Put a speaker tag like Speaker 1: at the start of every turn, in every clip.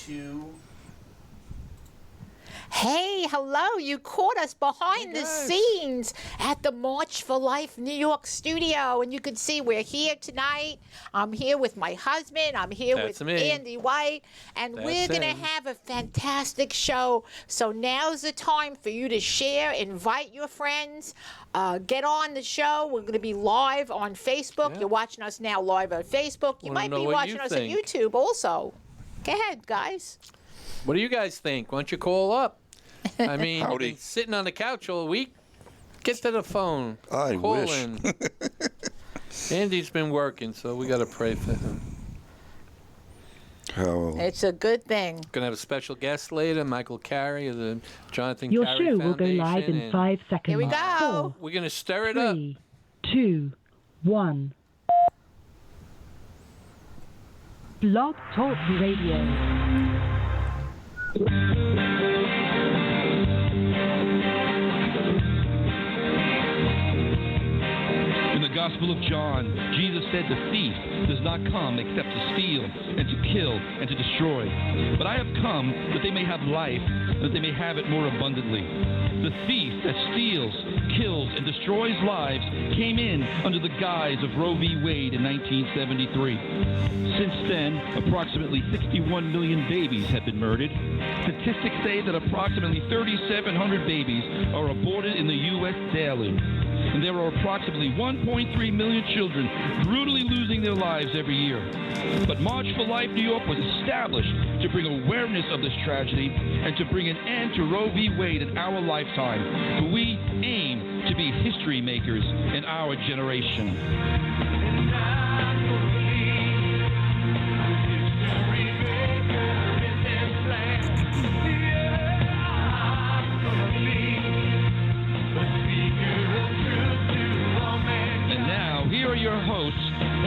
Speaker 1: to...
Speaker 2: Hey, hello. You caught us behind the scenes at the March for Life New York studio. And you can see we're here tonight. I'm here with my husband. I'm here with Andy White. And we're going to have a fantastic show. So now's the time for you to share, invite your friends, get on the show. We're going to be live on Facebook. Yeah. You're watching us now live on Facebook. You might be watching us on YouTube also. Go ahead, guys.
Speaker 3: What do you guys think? Why don't you call up? I mean, you've been sitting on the couch all week. Get to the phone.
Speaker 4: I wish.
Speaker 3: In. Andy's been working, so we got to pray for him.
Speaker 2: It's a good thing.
Speaker 3: Gonna have a special guest later, Michael Carey of the Jonathan
Speaker 5: Your
Speaker 3: Carey
Speaker 5: show
Speaker 3: Foundation.
Speaker 5: will go live in 5 seconds.
Speaker 2: Here we go.
Speaker 3: We're gonna stir it up.
Speaker 5: 3, 2, 1. Blog Talk Radio.
Speaker 6: In the Gospel of John, Jesus said the thief does not come except to steal and to kill and to destroy. But I have come that they may have life, that they may have it more abundantly. The thief that steals, kills, and destroys lives came in under the guise of Roe v. Wade in 1973. Since then, approximately 61 million babies have been murdered. Statistics say that approximately 3,700 babies are aborted in the U.S. daily. And there are approximately 1.3 million children brutally losing their lives every year. But March for Life New York was established to bring awareness of this tragedy and to bring an end to Roe v. Wade in our lifetime. For we aim to be history makers in our generation. Here are your hosts,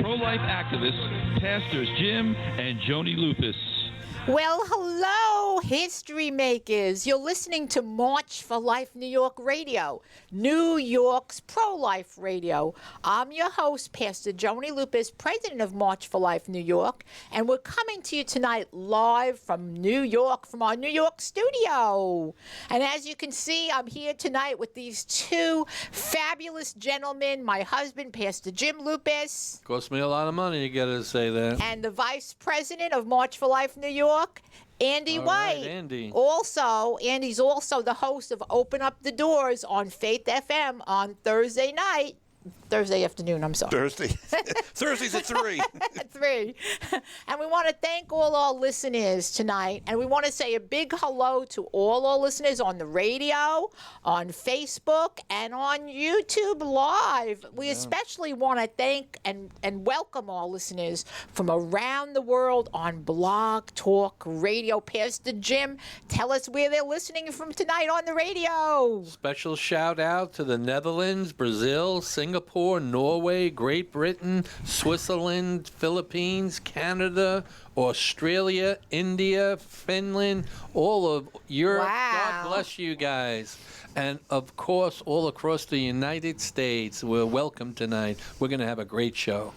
Speaker 6: pro-life activists, Pastors Jim and Joni Lupus.
Speaker 2: Well, hello, history makers. You're listening to March for Life New York Radio, New York's pro-life radio. I'm your host, Pastor Joni Lupus, president of March for Life New York, and we're coming to you tonight live from New York, from our New York studio. And as you can see, I'm here tonight with these two fabulous gentlemen, my husband, Pastor Jim Lupus.
Speaker 3: Cost me a lot of money, you gotta say that.
Speaker 2: And the vice president of March for Life New York, Andy White.
Speaker 3: Right, Andy.
Speaker 2: Andy's also the host of Open Up the Doors on Faith FM on Thursday afternoon, I'm sorry.
Speaker 4: Thursdays at 3.
Speaker 2: At 3. And we want to thank all our listeners tonight. And we want to say a big hello to all our listeners on the radio, on Facebook, and on YouTube Live. We especially want to thank and welcome our listeners from around the world on Blog Talk Radio. Pastor Jim, tell us where they're listening from tonight on the radio.
Speaker 3: Special shout out to the Netherlands, Brazil, Singapore, Norway, Great Britain, Switzerland, Philippines, Canada, Australia, India, Finland, all of Europe.
Speaker 2: Wow.
Speaker 3: God bless you guys. And, of course, all across the United States. We're welcome tonight. We're going to have a great show.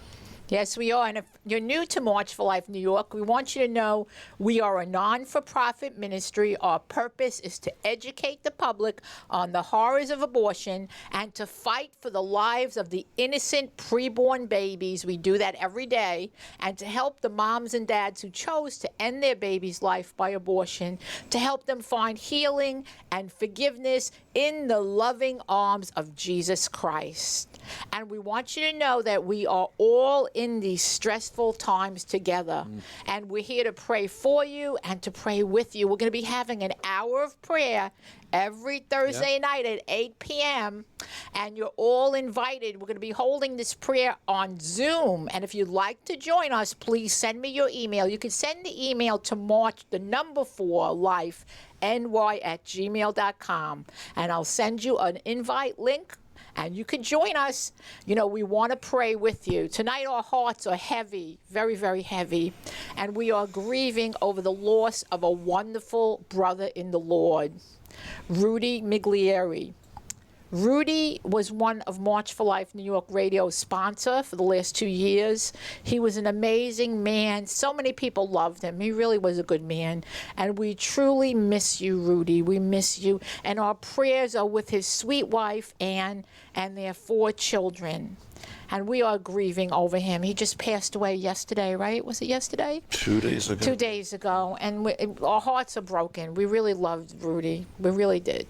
Speaker 2: Yes, we are. And if you're new to March for Life New York, we want you to know we are a non-for-profit ministry. Our purpose is to educate the public on the horrors of abortion and to fight for the lives of the innocent preborn babies. We do that every day. And to help the moms and dads who chose to end their baby's life by abortion, to help them find healing and forgiveness in the loving arms of Jesus Christ. And we want you to know that we are all in these stressful times together. And we're here to pray for you and to pray with you. We're going to be having an hour of prayer every Thursday night at 8 p.m. And you're all invited. We're going to be holding this prayer on Zoom. And if you'd like to join us, please send me your email. You can send the email to march4lifeny@gmail.com. And I'll send you an invite link. And you can join us. You know, we want to pray with you. Tonight our hearts are heavy, very, very heavy. And we are grieving over the loss of a wonderful brother in the Lord, Rudy Miglieri. Rudy was one of March for Life New York Radio's sponsor for the last 2 years. He was an amazing man. So many people loved him. He really was a good man. And we truly miss you, Rudy. We miss you. And our prayers are with his sweet wife, Anne, and their 4 children. And we are grieving over him. He just passed away yesterday, right? Was it yesterday?
Speaker 4: 2 days ago.
Speaker 2: 2 days ago. And our hearts are broken. We really loved Rudy. We really did.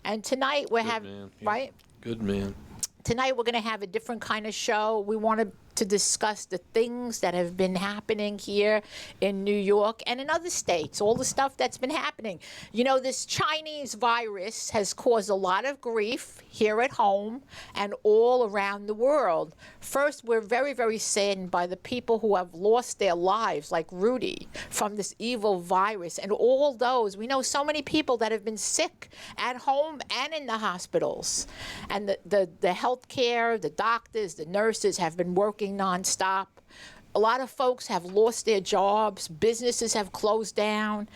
Speaker 2: And tonight we're having,
Speaker 3: man, yeah.
Speaker 2: right?
Speaker 3: Good man.
Speaker 2: Tonight we're going to have a different kind of show. We wanted to discuss the things that have been happening here in New York and in other states, all the stuff that's been happening. You know, this Chinese virus has caused a lot of grief here at home and all around the world. First, we're very, very saddened by the people who have lost their lives, like Rudy, from this evil virus. And all those, we know so many people that have been sick at home and in the hospitals. And the healthcare, the doctors, the nurses have been working nonstop. A lot of folks have lost their jobs. Businesses have closed down.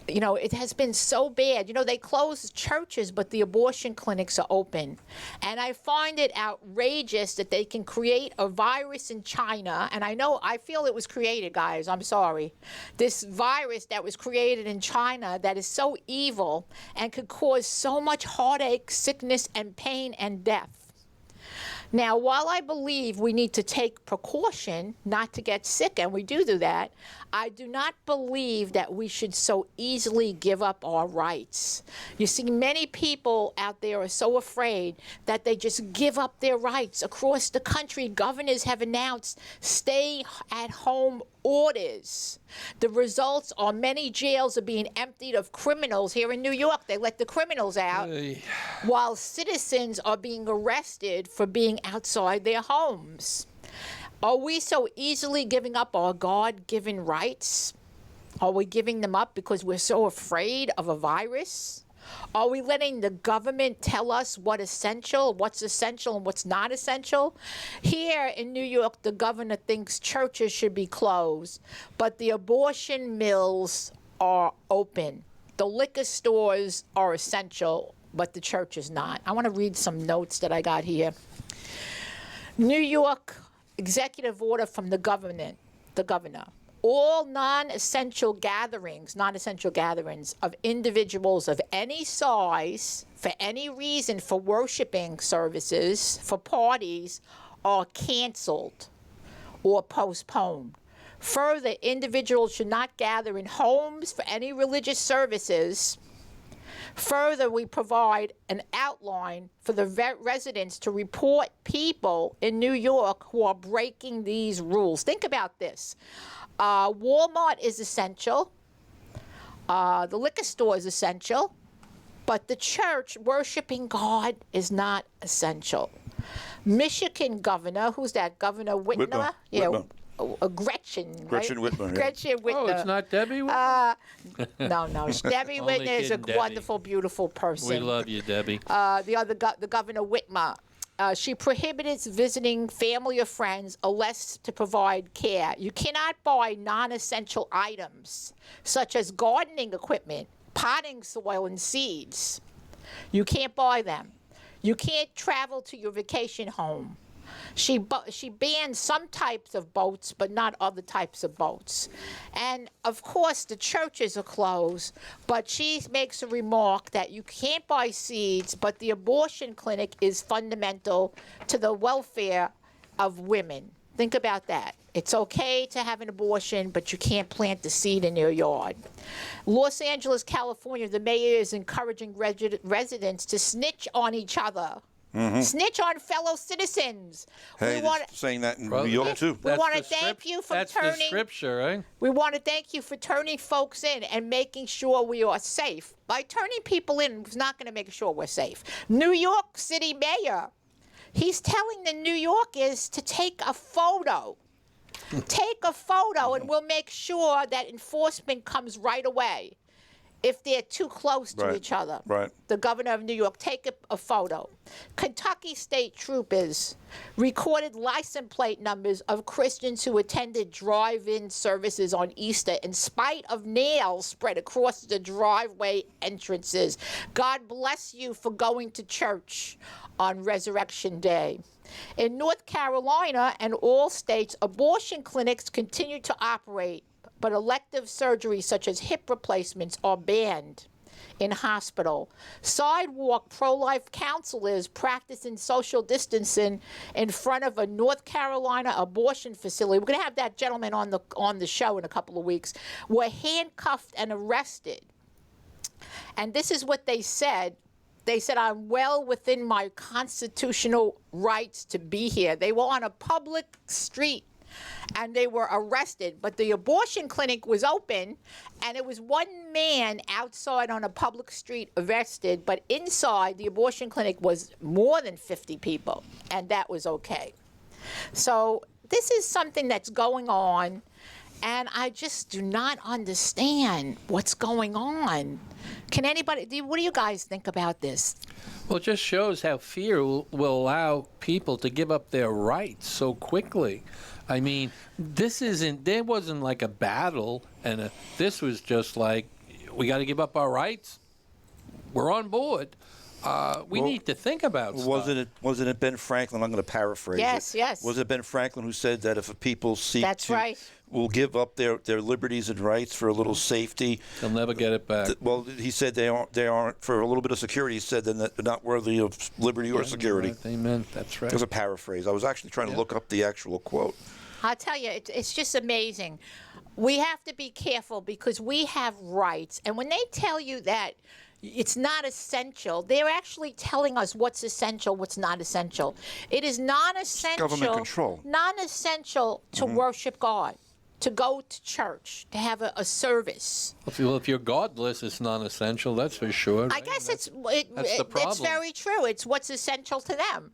Speaker 2: You know, it has been so bad. You know, they close churches, but the abortion clinics are open. And I find it outrageous that they can create a virus in China. And I feel it was created, guys. I'm sorry. This virus that was created in China that is so evil and could cause so much heartache, sickness, and pain and death. Now, while I believe we need to take precaution not to get sick, and we do that, I do not believe that we should so easily give up our rights. You see, many people out there are so afraid that they just give up their rights. Across the country, governors have announced stay-at-home orders. The results are many jails are being emptied of criminals. Here in New York, they let the criminals out, while citizens are being arrested for being outside their homes. Are we so easily giving up our God-given rights? Are we giving them up because we're so afraid of a virus? Are we letting the government tell us what's essential and what's not essential? Here in New York, the governor thinks churches should be closed, but the abortion mills are open. The liquor stores are essential, but the church is not. I want to read some notes that I got here. New York executive order from the governor. All non-essential gatherings of individuals of any size, for any reason, for worshiping services, for parties, are canceled or postponed. Further, individuals should not gather in homes for any religious services. Further, we provide an outline for the residents to report people in New York who are breaking these rules. Think about this. Walmart is essential. The liquor store is essential. But the church worshiping God is not essential. Michigan governor, who's that? Governor Whitmer?
Speaker 4: Whitmer.
Speaker 2: Gretchen, right?
Speaker 4: Gretchen Whitmer. Yeah.
Speaker 2: Gretchen Whitmer.
Speaker 3: Oh, it's not Debbie?
Speaker 2: No. Debbie
Speaker 3: Only
Speaker 2: Whitmer is a
Speaker 3: kidding, Debbie.
Speaker 2: wonderful, beautiful person.
Speaker 3: We love you, Debbie.
Speaker 2: The Governor Whitmer. She prohibits visiting family or friends unless to provide care. You cannot buy non-essential items, such as gardening equipment, potting soil, and seeds. You can't buy them. You can't travel to your vacation home. She banned some types of boats, but not other types of boats. And, of course, the churches are closed, but she makes a remark that you can't buy seeds, but the abortion clinic is fundamental to the welfare of women. Think about that. It's okay to have an abortion, but you can't plant the seed in your yard. Los Angeles, California, the mayor is encouraging residents to snitch on each other. Mm-hmm. Snitch on fellow citizens.
Speaker 4: Hey, saying that in New York, too.
Speaker 2: We want to thank you for
Speaker 3: That's
Speaker 2: turning.
Speaker 3: the scripture, right?
Speaker 2: We want to thank you for turning folks in and making sure we are safe. By turning people in, it's not going to make sure we're safe. New York City Mayor, he's telling the New Yorkers to take a photo. Take a photo, and we'll make sure that enforcement comes right away. if they're too close to
Speaker 4: Right.
Speaker 2: each other.
Speaker 4: Right.
Speaker 2: The governor of New York, take a photo. Kentucky state troopers recorded license plate numbers of Christians who attended drive-in services on Easter in spite of nails spread across the driveway entrances. God bless you for going to church on Resurrection Day. In North Carolina and all states, abortion clinics continue to operate, but elective surgeries such as hip replacements are banned in hospital. Sidewalk pro-life counselors practicing social distancing in front of a North Carolina abortion facility. We're going to have that gentleman on the show in a couple of weeks. Were handcuffed and arrested. And this is what they said. They said, I'm well within my constitutional rights to be here. They were on a public street and they were arrested. But the abortion clinic was open, and it was one man outside on a public street arrested, but inside the abortion clinic was more than 50 people, and that was okay. So this is something that's going on, and I just do not understand what's going on. Can anybody, what do you guys think about this?
Speaker 3: Well, it just shows how fear will allow people to give up their rights so quickly. I mean, there wasn't like a battle, and this was just like, we got to give up our rights. We're on board. We need to think about stuff.
Speaker 4: Wasn't it Ben Franklin? I'm going to paraphrase
Speaker 2: Yes,
Speaker 4: it.
Speaker 2: yes.
Speaker 4: Was it Ben Franklin who said that if a people seek
Speaker 2: That's
Speaker 4: to
Speaker 2: right.
Speaker 4: will give up their liberties and rights for a little safety?
Speaker 3: They'll never get it back.
Speaker 4: Well, he said they aren't for a little bit of security. He said then that they're not worthy of liberty or security.
Speaker 3: Right, amen. That's right.
Speaker 4: It was a paraphrase. I was actually trying to look up the actual quote.
Speaker 2: I'll tell you, it's just amazing. We have to be careful because we have rights. And when they tell you that it's not essential, they're actually telling us what's essential, what's not essential. It is non-essential,
Speaker 4: government control.
Speaker 2: non-essential to worship God, to go to church, to have a service.
Speaker 3: Well, if you're godless, it's non-essential, that's for sure.
Speaker 2: I
Speaker 3: right?
Speaker 2: guess
Speaker 3: that's the
Speaker 2: it's
Speaker 3: problem.
Speaker 2: very true. It's what's essential to them.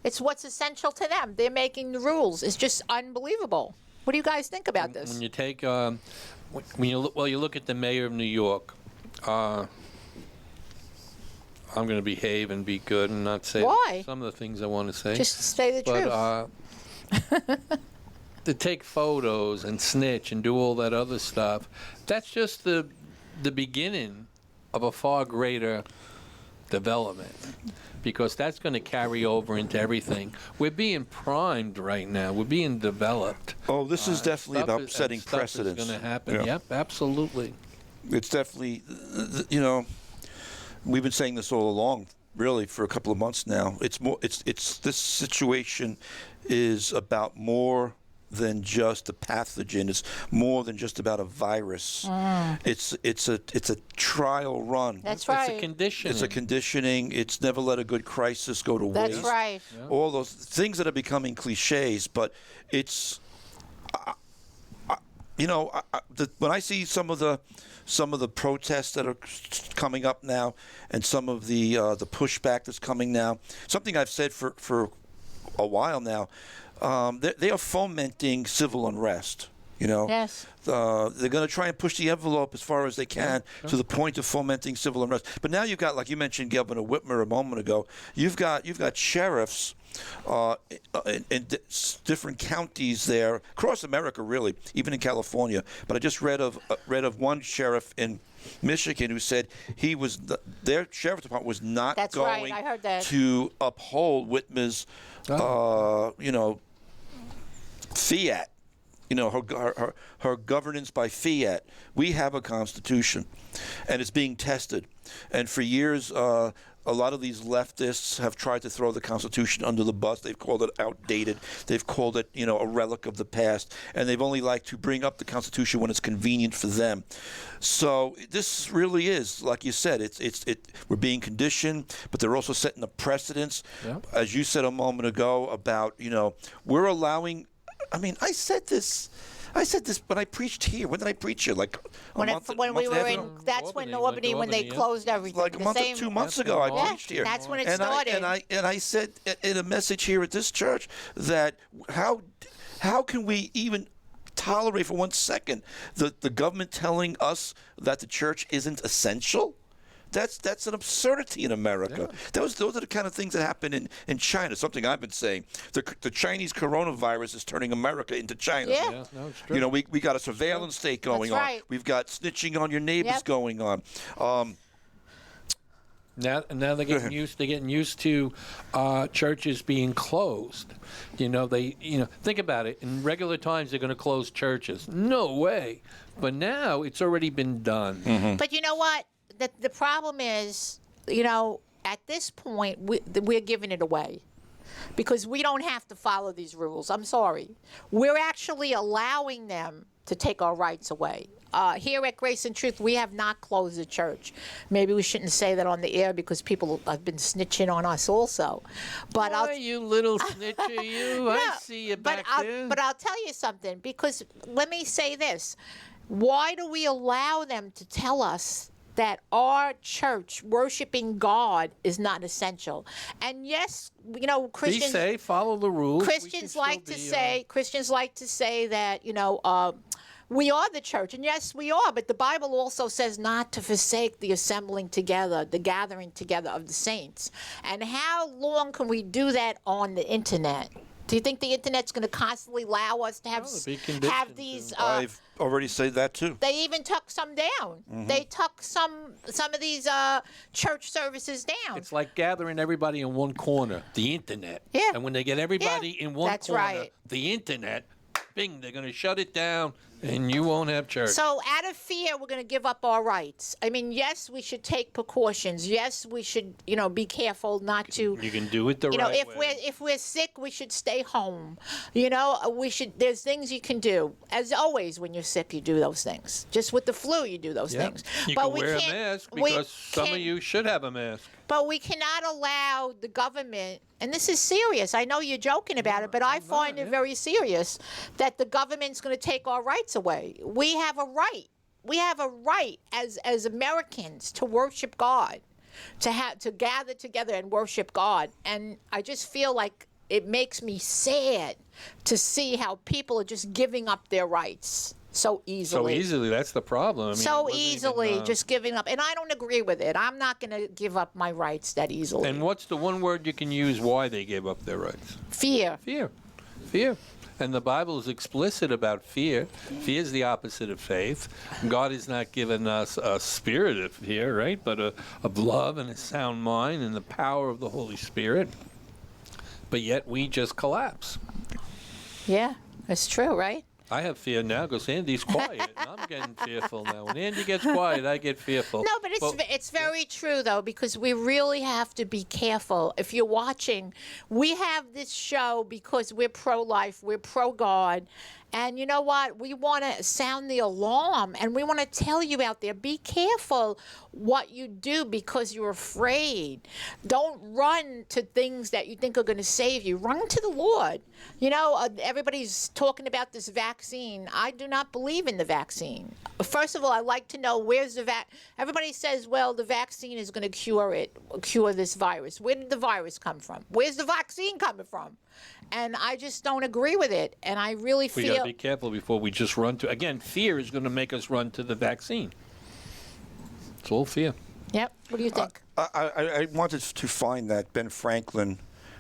Speaker 2: It's what's essential to them. They're making the rules. It's just unbelievable. What do you guys think about this?
Speaker 3: When you take, when you look at the mayor of New York. I'm going to behave and be good and not say
Speaker 2: Why?
Speaker 3: some of the things I want to say.
Speaker 2: Just say the truth.
Speaker 3: To take photos and snitch and do all that other stuff, that's just the beginning of a far greater development, because that's going to carry over into everything. We're being primed right now. We're being developed.
Speaker 4: Oh, this is definitely
Speaker 3: Stuff
Speaker 4: about setting
Speaker 3: stuff
Speaker 4: precedents.
Speaker 3: is going to happen.
Speaker 4: Yeah.
Speaker 3: Yep, absolutely.
Speaker 4: It's definitely, we've been saying this all along, really, for a couple of months now. It's this situation is about more than just a pathogen. It's more than just about a virus. It's a trial run.
Speaker 2: That's
Speaker 3: It's a
Speaker 2: right.
Speaker 3: condition.
Speaker 4: It's a conditioning. It's never let a good crisis go to waste.
Speaker 2: That's right.
Speaker 4: All those things that are becoming cliches, but it's, when I see some of the protests that are coming up now, and some of the pushback that's coming now, something I've said for a while now, they are fomenting civil unrest.
Speaker 2: Yes.
Speaker 4: They're going to try and push the envelope as far as they can to the point of fomenting civil unrest. But now you've got, like you mentioned, Governor Whitmer a moment ago. You've got sheriffs in different counties there across America, really, even in California. But I just read of one sheriff in Michigan who said their sheriff's department was not
Speaker 2: That's
Speaker 4: going
Speaker 2: right. I heard that.
Speaker 4: to uphold Whitmer's, fiat. Her governance by fiat. We have a constitution, and it's being tested. And for years, a lot of these leftists have tried to throw the Constitution under the bus. They've called it outdated. They've called it, a relic of the past. And they've only liked to bring up the Constitution when it's convenient for them. So this really is, like you said, we're being conditioned, but they're also setting the precedents.
Speaker 3: Yeah.
Speaker 4: As you said a moment ago about, we're allowing. I mean, I said this when I preached here. When did I preach here? Like
Speaker 2: When we were in, that's when
Speaker 3: Albany,
Speaker 2: when they
Speaker 3: yeah.
Speaker 2: closed everything.
Speaker 4: like a month or 2 months ago, I
Speaker 2: Yeah,
Speaker 4: preached here.
Speaker 2: that's when it
Speaker 4: and
Speaker 2: started.
Speaker 4: I said in a message here at this church that how can we even tolerate for 1 second the government telling us that the church isn't essential. That's an absurdity in America. Those are the kind of things that happen in China. Something I've been saying. The Chinese coronavirus is turning America into China.
Speaker 2: Yeah.
Speaker 3: Yeah, no, it's true.
Speaker 4: You know, we got a surveillance state going on.
Speaker 2: right.
Speaker 4: We've got snitching on your neighbors
Speaker 2: Yep.
Speaker 4: going on.
Speaker 3: Now they're getting used to churches being closed. Think about it. In regular times, they're going to close churches. No way. But now it's already been done.
Speaker 2: But you know what? The problem is, at this point, we're giving it away. Because we don't have to follow these rules. I'm sorry. We're actually allowing them to take our rights away. Here at Grace and Truth, we have not closed the church. Maybe we shouldn't say that on the air because people have been snitching on us also. But
Speaker 3: Boy, you little snitcher, you. I see you back there.
Speaker 2: But I'll tell you something, because let me say this. Why do we allow them to tell us that our church worshiping God is not essential? And yes, Christians
Speaker 3: Be safe, follow the rules.
Speaker 2: Christians like to say that, we are the church, and yes, we are, but the Bible also says not to forsake the assembling together, the gathering together of the saints. And how long can we do that on the internet? Do you think the internet's going to constantly allow us to have these?
Speaker 4: I've already said that too.
Speaker 2: They even took some down. They took some of these church services down.
Speaker 3: It's like gathering everybody in one corner, the internet.
Speaker 2: Yeah.
Speaker 3: And when they get everybody in one
Speaker 2: That's
Speaker 3: corner,
Speaker 2: right.
Speaker 3: the internet, bing, they're going to shut it down, and you won't have church.
Speaker 2: So out of fear, we're going to give up our rights. I mean, yes, we should take precautions. Yes, we should, be careful not to.
Speaker 3: You can do it the right way.
Speaker 2: If we're sick, we should stay home. We should. There's things you can do. As always, when you're sick, you do those things. Just with the flu, you do those things.
Speaker 3: You
Speaker 2: but
Speaker 3: can
Speaker 2: we
Speaker 3: wear a
Speaker 2: can't-
Speaker 3: mask
Speaker 2: we
Speaker 3: because some of you should have a mask.
Speaker 2: But we cannot allow the government, and this is serious. I know you're joking about it, but I find it very serious that the government's going to take our rights away. We have a right. We have a right as Americans to worship God, to gather together and worship God. And I just feel like it makes me sad to see how people are just giving up their rights so easily.
Speaker 3: So easily, that's the problem. I mean,
Speaker 2: So
Speaker 3: it wasn't
Speaker 2: easily,
Speaker 3: even,
Speaker 2: just giving up. And I don't agree with it. I'm not going to give up my rights that easily.
Speaker 3: And what's the one word you can use why they gave up their rights?
Speaker 2: Fear.
Speaker 3: Fear. Fear. And the Bible is explicit about fear. Fear is the opposite of faith. God has not given us a spirit of fear, right? But of love and a sound mind and the power of the Holy Spirit. But yet we just collapse.
Speaker 2: Yeah, it's true, right?
Speaker 3: I have fear now because Andy's quiet, and I'm getting fearful now. When Andy gets quiet, I get fearful.
Speaker 2: No, but it's very true, though, because we really have to be careful. If you're watching, we have this show because we're pro-life, we're pro-God, and you know what? We want to sound the alarm, and we want to tell you out there, be careful what you do because you're afraid. Don't run to things that you think are going to save you. Run to the Lord. Everybody's talking about this vaccine. I do not believe in the vaccine. First of all, I'd like to know where's the Everybody says, well, the vaccine is going to cure this virus. Where did the virus come from? Where's the vaccine coming from? And I just don't agree with it. And I really
Speaker 3: We
Speaker 2: feel...
Speaker 3: got to be careful before we just run to... Again, fear is going to make us run to the vaccine. It's all fear.
Speaker 2: Yep. What do you think?
Speaker 4: I wanted to find that Ben Franklin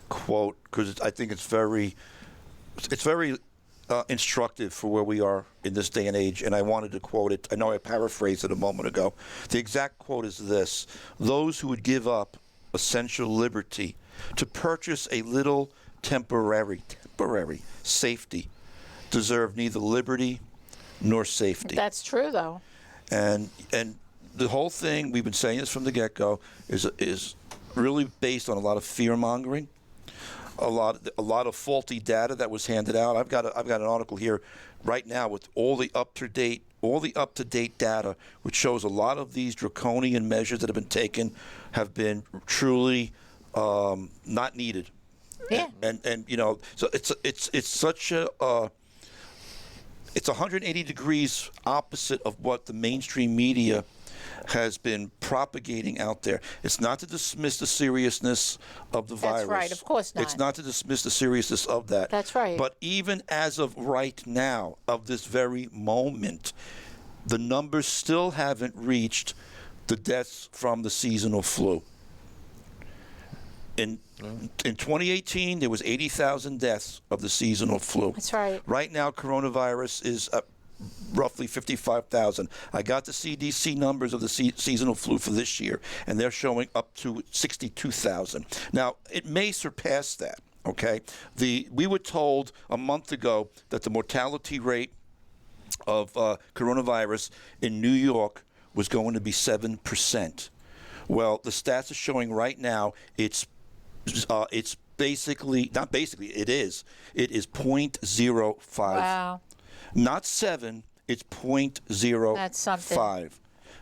Speaker 4: quote because I think it's very instructive for where we are in this day and age, and I wanted to quote it. I know I paraphrased it a moment ago. The exact quote is this: "Those who would give up essential liberty to purchase a little temporary safety deserve neither liberty nor safety."
Speaker 2: That's true, though.
Speaker 4: And the whole thing, we've been saying this from the get-go, is really based on a lot of fear-mongering, a lot of faulty data that was handed out. I've got an article here right now with all the up-to-date data, which shows a lot of these draconian measures that have been taken have been truly not needed.
Speaker 2: Yeah.
Speaker 4: And so it's such a it's 180 degrees opposite of what the mainstream media has been propagating out there. It's not to dismiss the seriousness of the virus.
Speaker 2: That's right, of course not.
Speaker 4: It's not to dismiss the seriousness of that.
Speaker 2: That's right.
Speaker 4: But even as of right now, of this very moment, the numbers still haven't reached the deaths from the seasonal flu. In 2018, there was 80,000 deaths of the seasonal flu.
Speaker 2: That's right.
Speaker 4: Right now, coronavirus is roughly 55,000. I got the CDC numbers of the seasonal flu for this year, and they're showing up to 62,000. Now, it may surpass that, okay? We were told a month ago that the mortality rate of coronavirus in New York was going to be 7%. Well, the stats are showing right now it's basically, not basically, it is 0.05.
Speaker 2: Wow.
Speaker 4: Not 7, it's 0.05.
Speaker 2: That's something.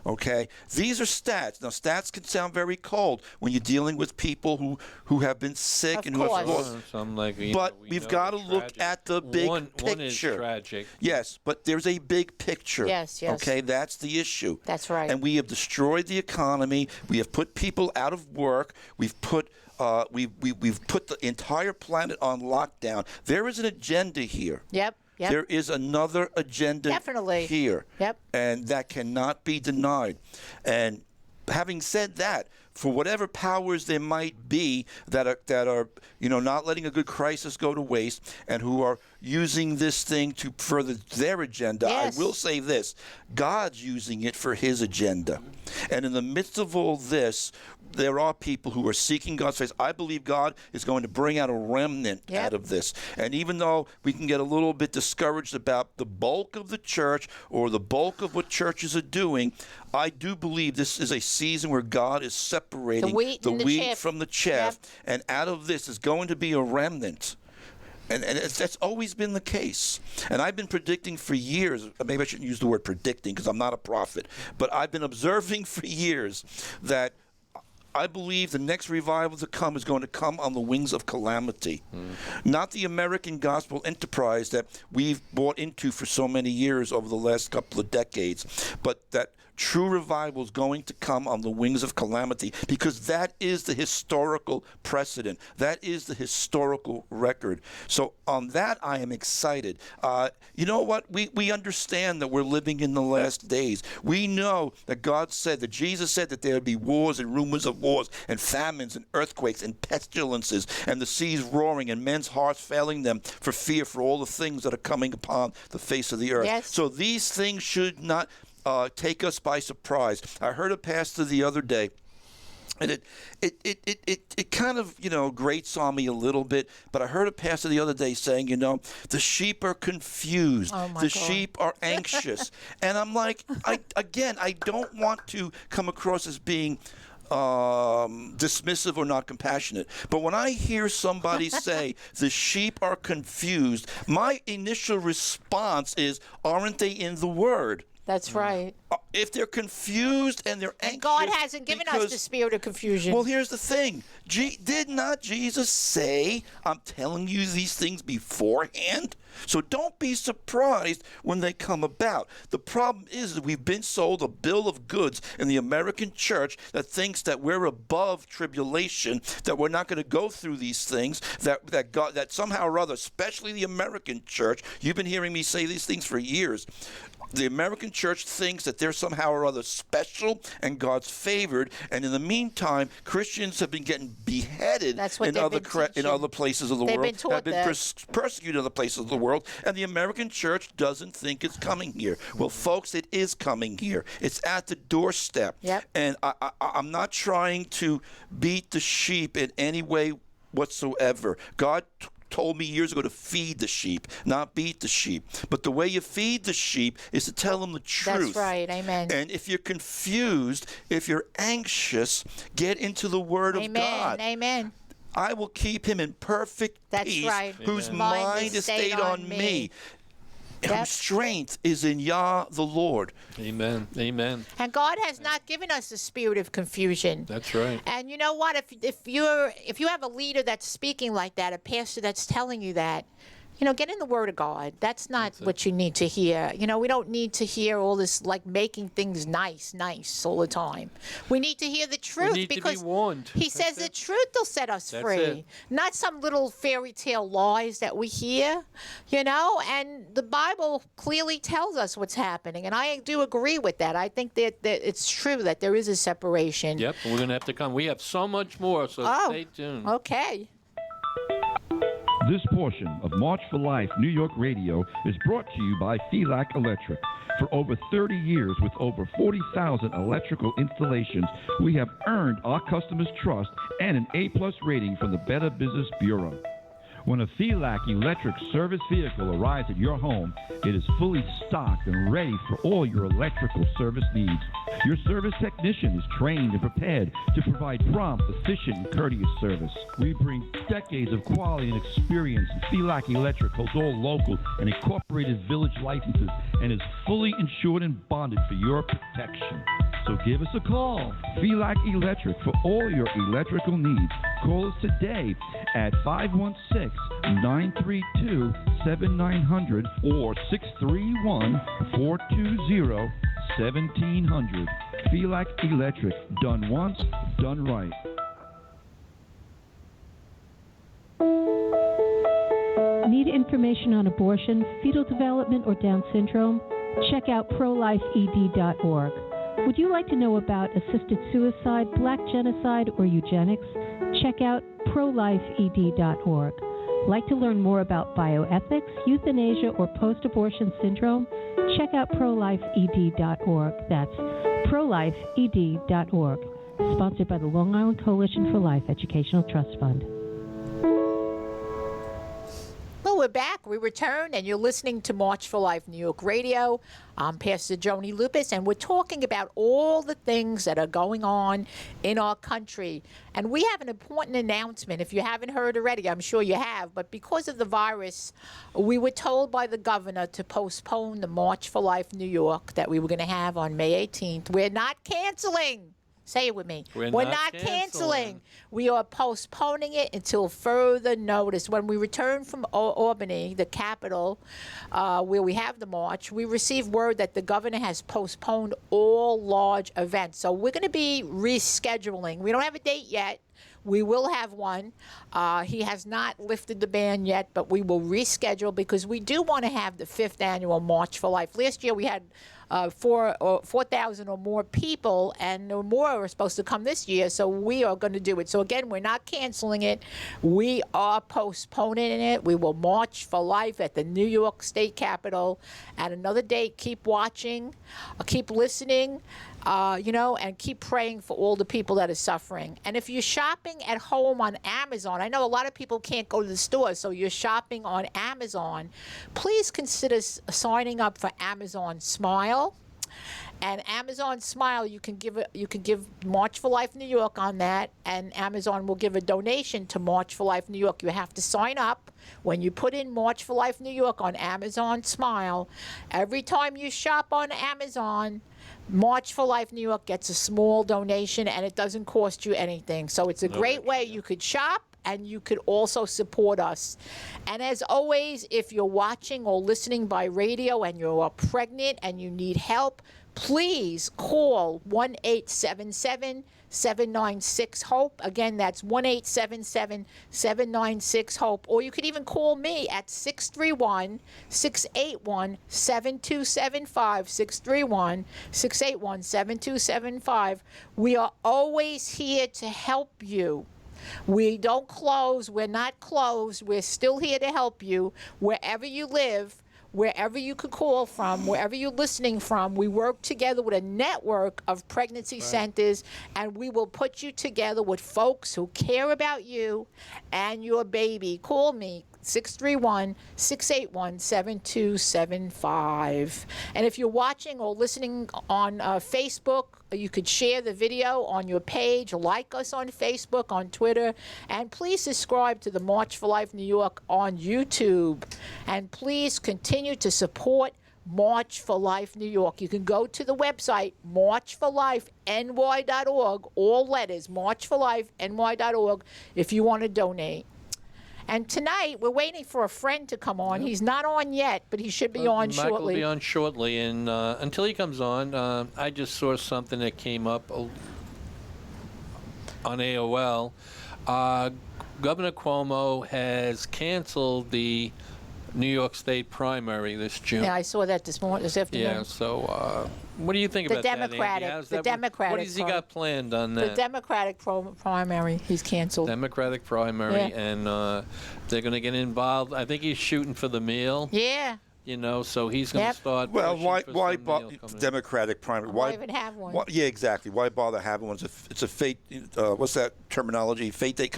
Speaker 4: Okay? These are stats. Now, stats can sound very cold when you're dealing with people who have been sick
Speaker 2: Of
Speaker 4: and who have
Speaker 2: course.
Speaker 4: lost.
Speaker 3: Some like,
Speaker 4: But we've got to look at the big picture.
Speaker 3: One is tragic.
Speaker 4: Yes, but there's a big picture.
Speaker 2: Yes, yes.
Speaker 4: Okay, that's the issue.
Speaker 2: That's right.
Speaker 4: And we have destroyed the economy. We have put people out of work. We've put the entire planet on lockdown. There is an agenda here.
Speaker 2: Yep. Yep.
Speaker 4: There is another agenda
Speaker 2: Definitely.
Speaker 4: here.
Speaker 2: Yep.
Speaker 4: And that cannot be denied. And having said that, for whatever powers there might be that are not letting a good crisis go to waste and who are using this thing to further their agenda,
Speaker 2: Yes.
Speaker 4: I will say this: God's using it for His agenda. And in the midst of all this, there are people who are seeking God's face. I believe God is going to bring out a remnant
Speaker 2: Yep.
Speaker 4: out of this. And even though we can get a little bit discouraged about the bulk of the church or the bulk of what churches are doing, I do believe this is a season where God is separating
Speaker 2: The wheat and the chaff.
Speaker 4: from the chaff.
Speaker 2: Yep.
Speaker 4: And out of this is going to be a remnant. And that's always been the case. And I've been predicting for years, maybe I shouldn't use the word predicting because I'm not a prophet, but I've been observing for years that I believe the next revival to come is going to come on the wings of calamity. Not the American gospel enterprise that we've bought into for so many years over the last couple of decades, but that true revival is going to come on the wings of calamity, because that is the historical precedent. That is the historical record. So on that, I am excited. You know what? We understand that we're living in the last days. We know that God said, that Jesus said that there would be wars and rumors of wars and famines and earthquakes and pestilences and the seas roaring and men's hearts failing them for fear for all the things that are coming upon the face of the earth.
Speaker 2: Yes.
Speaker 4: So these things should not take us by surprise. I heard a pastor the other day, and it kind of, grates on me a little bit, but I heard a pastor the other day saying, the sheep are confused.
Speaker 2: Oh, my
Speaker 4: the
Speaker 2: God.
Speaker 4: sheep are anxious. And I'm like, I don't want to come across as being dismissive or not compassionate. But when I hear somebody say the sheep are confused, my initial response is, aren't they in the Word?
Speaker 2: That's right.
Speaker 4: If they're confused and they're anxious,
Speaker 2: And God hasn't given us the spirit of confusion.
Speaker 4: Well, here's the thing. Did not Jesus say, I'm telling you these things beforehand? So don't be surprised when they come about. The problem is that we've been sold a bill of goods in the American church that thinks that we're above tribulation, that we're not going to go through these things, that God, that somehow or other, especially the American church, you've been hearing me say these things for years. The American church thinks that they're somehow or other special and God's favored, and in the meantime, Christians have been getting beheaded
Speaker 2: That's what
Speaker 4: in
Speaker 2: they've
Speaker 4: other
Speaker 2: been
Speaker 4: in other places of the
Speaker 2: They've
Speaker 4: world,
Speaker 2: been taught
Speaker 4: have been
Speaker 2: that.
Speaker 4: persecuted in other places of the world, and the American church doesn't think it's coming here. Well, folks, it is coming here. It's at the doorstep.
Speaker 2: Yep.
Speaker 4: And I'm not trying to beat the sheep in any way whatsoever. God told me years ago to feed the sheep, not beat the sheep. But the way you feed the sheep is to tell them the truth.
Speaker 2: That's right. Amen.
Speaker 4: And if you're confused, if you're anxious, get into the Word of God.
Speaker 2: Amen.
Speaker 4: I will keep him in perfect
Speaker 2: That's
Speaker 4: peace,
Speaker 2: right.
Speaker 4: whose
Speaker 3: Amen.
Speaker 4: mind is stayed on me.
Speaker 2: Yep.
Speaker 4: Whose strength is in Yah the Lord.
Speaker 3: Amen. Amen.
Speaker 2: And God has not given us the spirit of confusion.
Speaker 3: That's right.
Speaker 2: And you know what? If you have a leader that's speaking like that, a pastor that's telling you that, Get in the Word of God. That's not what you need to hear. We don't need to hear all this like making things nice all the time. We need to hear the truth
Speaker 3: need to be
Speaker 2: because
Speaker 3: warned.
Speaker 2: He says the truth will set us
Speaker 3: That's
Speaker 2: free,
Speaker 3: it.
Speaker 2: not some little fairy tale lies that we hear. And the Bible clearly tells us what's happening, and I do agree with that. I think that it's true that there is a separation.
Speaker 3: Yep, we're going to have to come. We have so much more, so stay tuned.
Speaker 2: Okay.
Speaker 6: This portion of March for Life New York Radio is brought to you by FELAC Electric. For over 30 years, with over 40,000 electrical installations, we have earned our customers' trust and an A-plus rating from the Better Business Bureau. When a FELAC electric service vehicle arrives at your home, it is fully stocked and ready for all your electrical service needs. Your service technician is trained and prepared to provide prompt, efficient, and courteous service. We bring decades of quality and experience, and FELAC Electric holds all local and incorporated village licenses and is fully insured and bonded for your protection. So give us a call, FELAC Electric, for all your electrical needs. Call us today at 516-932-7900 or 631-420-1700. FELAC Electric, done once, done right.
Speaker 1: Need information on abortion, fetal development, or Down syndrome? Check out prolifeed.org. Would you like to know about assisted suicide, black genocide, or eugenics? Check out prolifeed.org. Like to learn more about bioethics, euthanasia, or post-abortion syndrome? Check out prolifeed.org. That's prolifeed.org. Sponsored by the Long Island Coalition for Life Educational Trust Fund.
Speaker 2: Well, we're back. We returned, and you're listening to March for Life New York Radio. I'm Pastor Joni Lupus, and we're talking about all the things that are going on in our country. And we have an important announcement. If you haven't heard already, I'm sure you have, but because of the virus, we were told by the governor to postpone the March for Life New York that we were going to have on May 18th. We're not canceling. Say it with me.
Speaker 3: We're
Speaker 2: not canceling. We are postponing it until further notice. When we return from Albany, the capital, where we have the march, we received word that the governor has postponed all large events. So we're going to be rescheduling. We don't have a date yet. We will have one. He has not lifted the ban yet, but we will reschedule because we do want to have the 5th annual March for Life. Last year we had 4,000 or more people, and more are supposed to come this year, so we are going to do it. So again, we're not canceling it. We are postponing it. We will March for Life at the New York State Capitol at another date. Keep watching, keep listening, and keep praying for all the people that are suffering. And if you're shopping at home on Amazon, I know a lot of people can't go to the store, so you're shopping on Amazon, please consider signing up for Amazon Smile. And Amazon Smile, you can give March for Life New York on that, and Amazon will give a donation to March for Life New York. You have to sign up. When you put in March for Life New York on Amazon Smile, every time you shop on Amazon, March for Life New York gets a small donation, and it doesn't cost you anything. So it's a great way you could shop, and you could also support us. And as always, if you're watching or listening by radio and you're pregnant and you need help, please call 1-877-796-HOPE. Again, that's 1-877-796-HOPE. Or you could even call me at 631-681-7275, 631-681-7275. We are always here to help you. We don't close. We're not closed. We're still here to help you wherever you live, wherever you could call from, wherever you're listening from. We work together with a network of pregnancy centers, and we will put you together with folks who care about you and your baby. Call me. 631-681-7275. And if you're watching or listening on Facebook, you could share the video on your page, like us on Facebook, on Twitter, and please subscribe to the March for Life New York on YouTube. And please continue to support March for Life New York. You can go to the website, marchforlifeny.org, all letters, marchforlifeny.org, if you want to donate. And tonight, we're waiting for a friend to come on. He's not on yet, but he should be on
Speaker 3: Mike
Speaker 2: shortly.
Speaker 3: will be on shortly, and until he comes on, I just saw something that came up on AOL. Governor Cuomo has canceled the New York State primary this June.
Speaker 2: Yeah, I saw that this afternoon.
Speaker 3: Yeah, so what do you think
Speaker 2: The
Speaker 3: about that,
Speaker 2: Democratic-
Speaker 3: Andy? How's
Speaker 2: the
Speaker 3: that-
Speaker 2: Democratic
Speaker 3: What has he got planned on
Speaker 2: The
Speaker 3: that?
Speaker 2: Democratic primary, he's canceled.
Speaker 3: Democratic primary,
Speaker 2: Yeah.
Speaker 3: and they're going to get involved. I think he's shooting for the meal,
Speaker 2: Yeah,
Speaker 3: so he's going to
Speaker 2: Yep.
Speaker 3: start
Speaker 4: Well,
Speaker 3: pushing
Speaker 4: why
Speaker 3: for
Speaker 4: why
Speaker 3: some
Speaker 4: bo-
Speaker 3: meal coming in.
Speaker 4: Democratic primary?
Speaker 2: why even have one?
Speaker 4: Yeah, exactly. Why bother having one? It's a fate. What's that terminology? Fate fate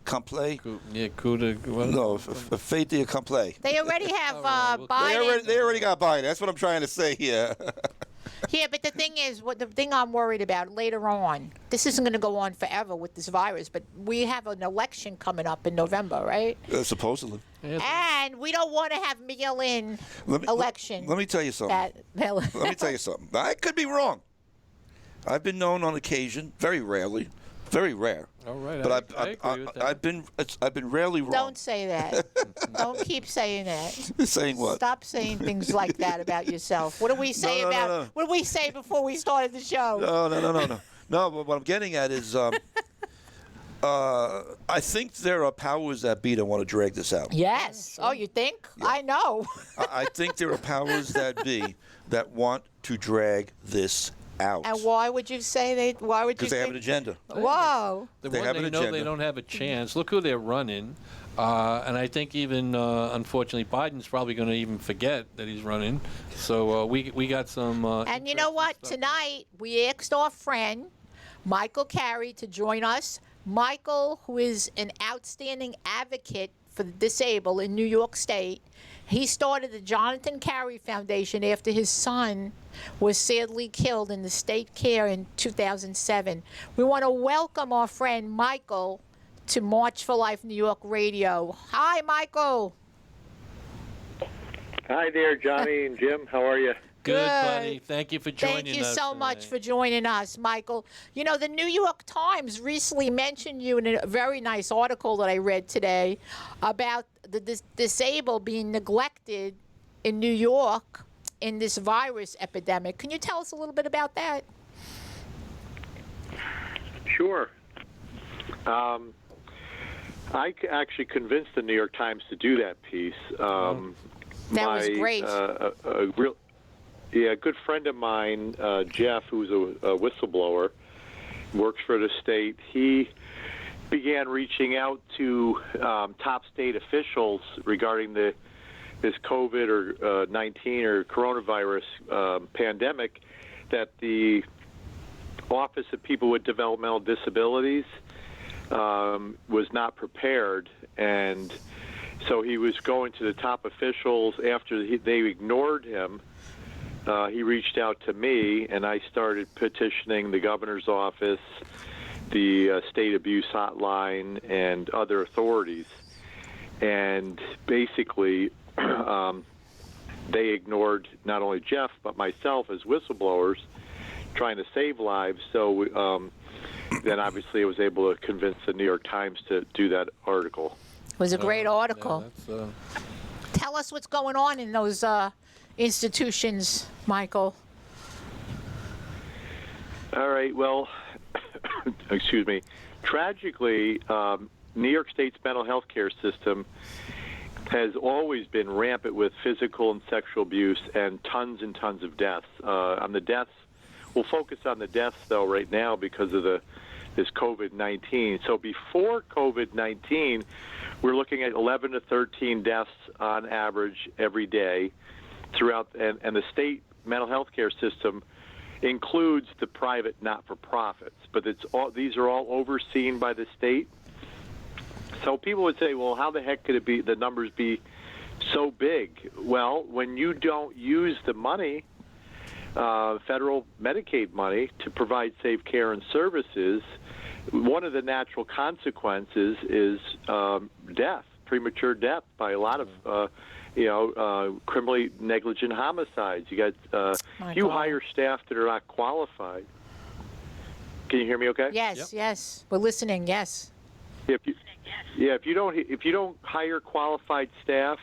Speaker 4: accompli.
Speaker 3: Yeah, coup de, what?
Speaker 4: No, a fate accompli.
Speaker 2: They already have
Speaker 3: well,
Speaker 2: Biden.
Speaker 4: They already got Biden. That's what I'm trying to say here.
Speaker 2: Yeah, but the thing is, the thing I'm worried about later on, this isn't going to go on forever with this virus, but we have an election coming up in November, right?
Speaker 4: Supposedly.
Speaker 2: And we don't want to have mail-in election.
Speaker 4: Let me tell you something. Let me tell you something. I could be wrong. I've been known on occasion, very rarely, very rare.
Speaker 3: All right,
Speaker 4: But
Speaker 3: I agree with that.
Speaker 4: I've been rarely wrong.
Speaker 2: Don't say that. Don't keep saying that.
Speaker 4: Saying what?
Speaker 2: Stop saying things like that about yourself. What do we say
Speaker 4: No.
Speaker 2: What did we say before we started the show?
Speaker 4: No. No, but what I'm getting at is, I think there are powers that be that want to drag this out.
Speaker 2: Yes. Oh, you think? I know.
Speaker 4: I think there are powers that be that want to drag this out.
Speaker 2: And why would you say they? Why would you?
Speaker 4: Because they have an
Speaker 2: think-
Speaker 4: agenda.
Speaker 2: Whoa.
Speaker 3: The
Speaker 4: They
Speaker 3: one
Speaker 4: have
Speaker 3: they
Speaker 4: an
Speaker 3: know they
Speaker 4: agenda.
Speaker 3: don't have a chance. Look who they're running. And I think even, unfortunately, Biden's probably going to even forget that he's running. So we got some.
Speaker 2: And you know what? Tonight, we asked our friend, Michael Carey, to join us. Michael, who is an outstanding advocate for the disabled in New York State, he started the Jonathan Carey Foundation after his son was sadly killed in the state care in 2007. We want to welcome our friend Michael to March for Life New York Radio. Hi, Michael.
Speaker 7: Hi there, Johnny and Jim. How are you?
Speaker 3: Good,
Speaker 2: Good.
Speaker 3: buddy. Thank you for joining us.
Speaker 2: Thank you so much
Speaker 3: tonight.
Speaker 2: for joining us, Michael. You know, the New York Times recently mentioned you in a very nice article that I read today about the disabled being neglected in New York in this virus epidemic. Can you tell us a little bit about that?
Speaker 7: Sure. I actually convinced the New York Times to do that piece.
Speaker 2: That was great.
Speaker 7: A good friend of mine, Jeff, who's a whistleblower, works for the state. He began reaching out to top state officials regarding this COVID or 19 or coronavirus pandemic, that the Office of People with Developmental Disabilities was not prepared, and so he was going to the top officials. After they ignored him, he reached out to me, and I started petitioning the governor's office, the state abuse hotline, and other authorities. And basically, they ignored not only Jeff, but myself as whistleblowers, trying to save lives. So then obviously I was able to convince the New York Times to do that article.
Speaker 2: It was a great article.
Speaker 3: Yeah,
Speaker 2: Tell us what's going on in those institutions, Michael.
Speaker 7: All right, well, excuse me. Tragically, New York State's mental health care system has always been rampant with physical and sexual abuse and tons of deaths. On the deaths, we'll focus on the deaths, though, right now because of this COVID-19. So before COVID-19, we're looking at 11 to 13 deaths on average every day throughout, and the state mental health care system includes the private not-for-profits, but these are all overseen by the state. So people would say, well, how the heck could the numbers be so big? Well, when you don't use the money, federal Medicaid money, to provide safe care and services, one of the natural consequences is death, premature death by a lot of criminally negligent homicides. You got you hire staff that are not qualified. Can you hear me okay?
Speaker 2: Yes, yes. We're listening, yes.
Speaker 7: If Yeah, if you don't hire qualified staff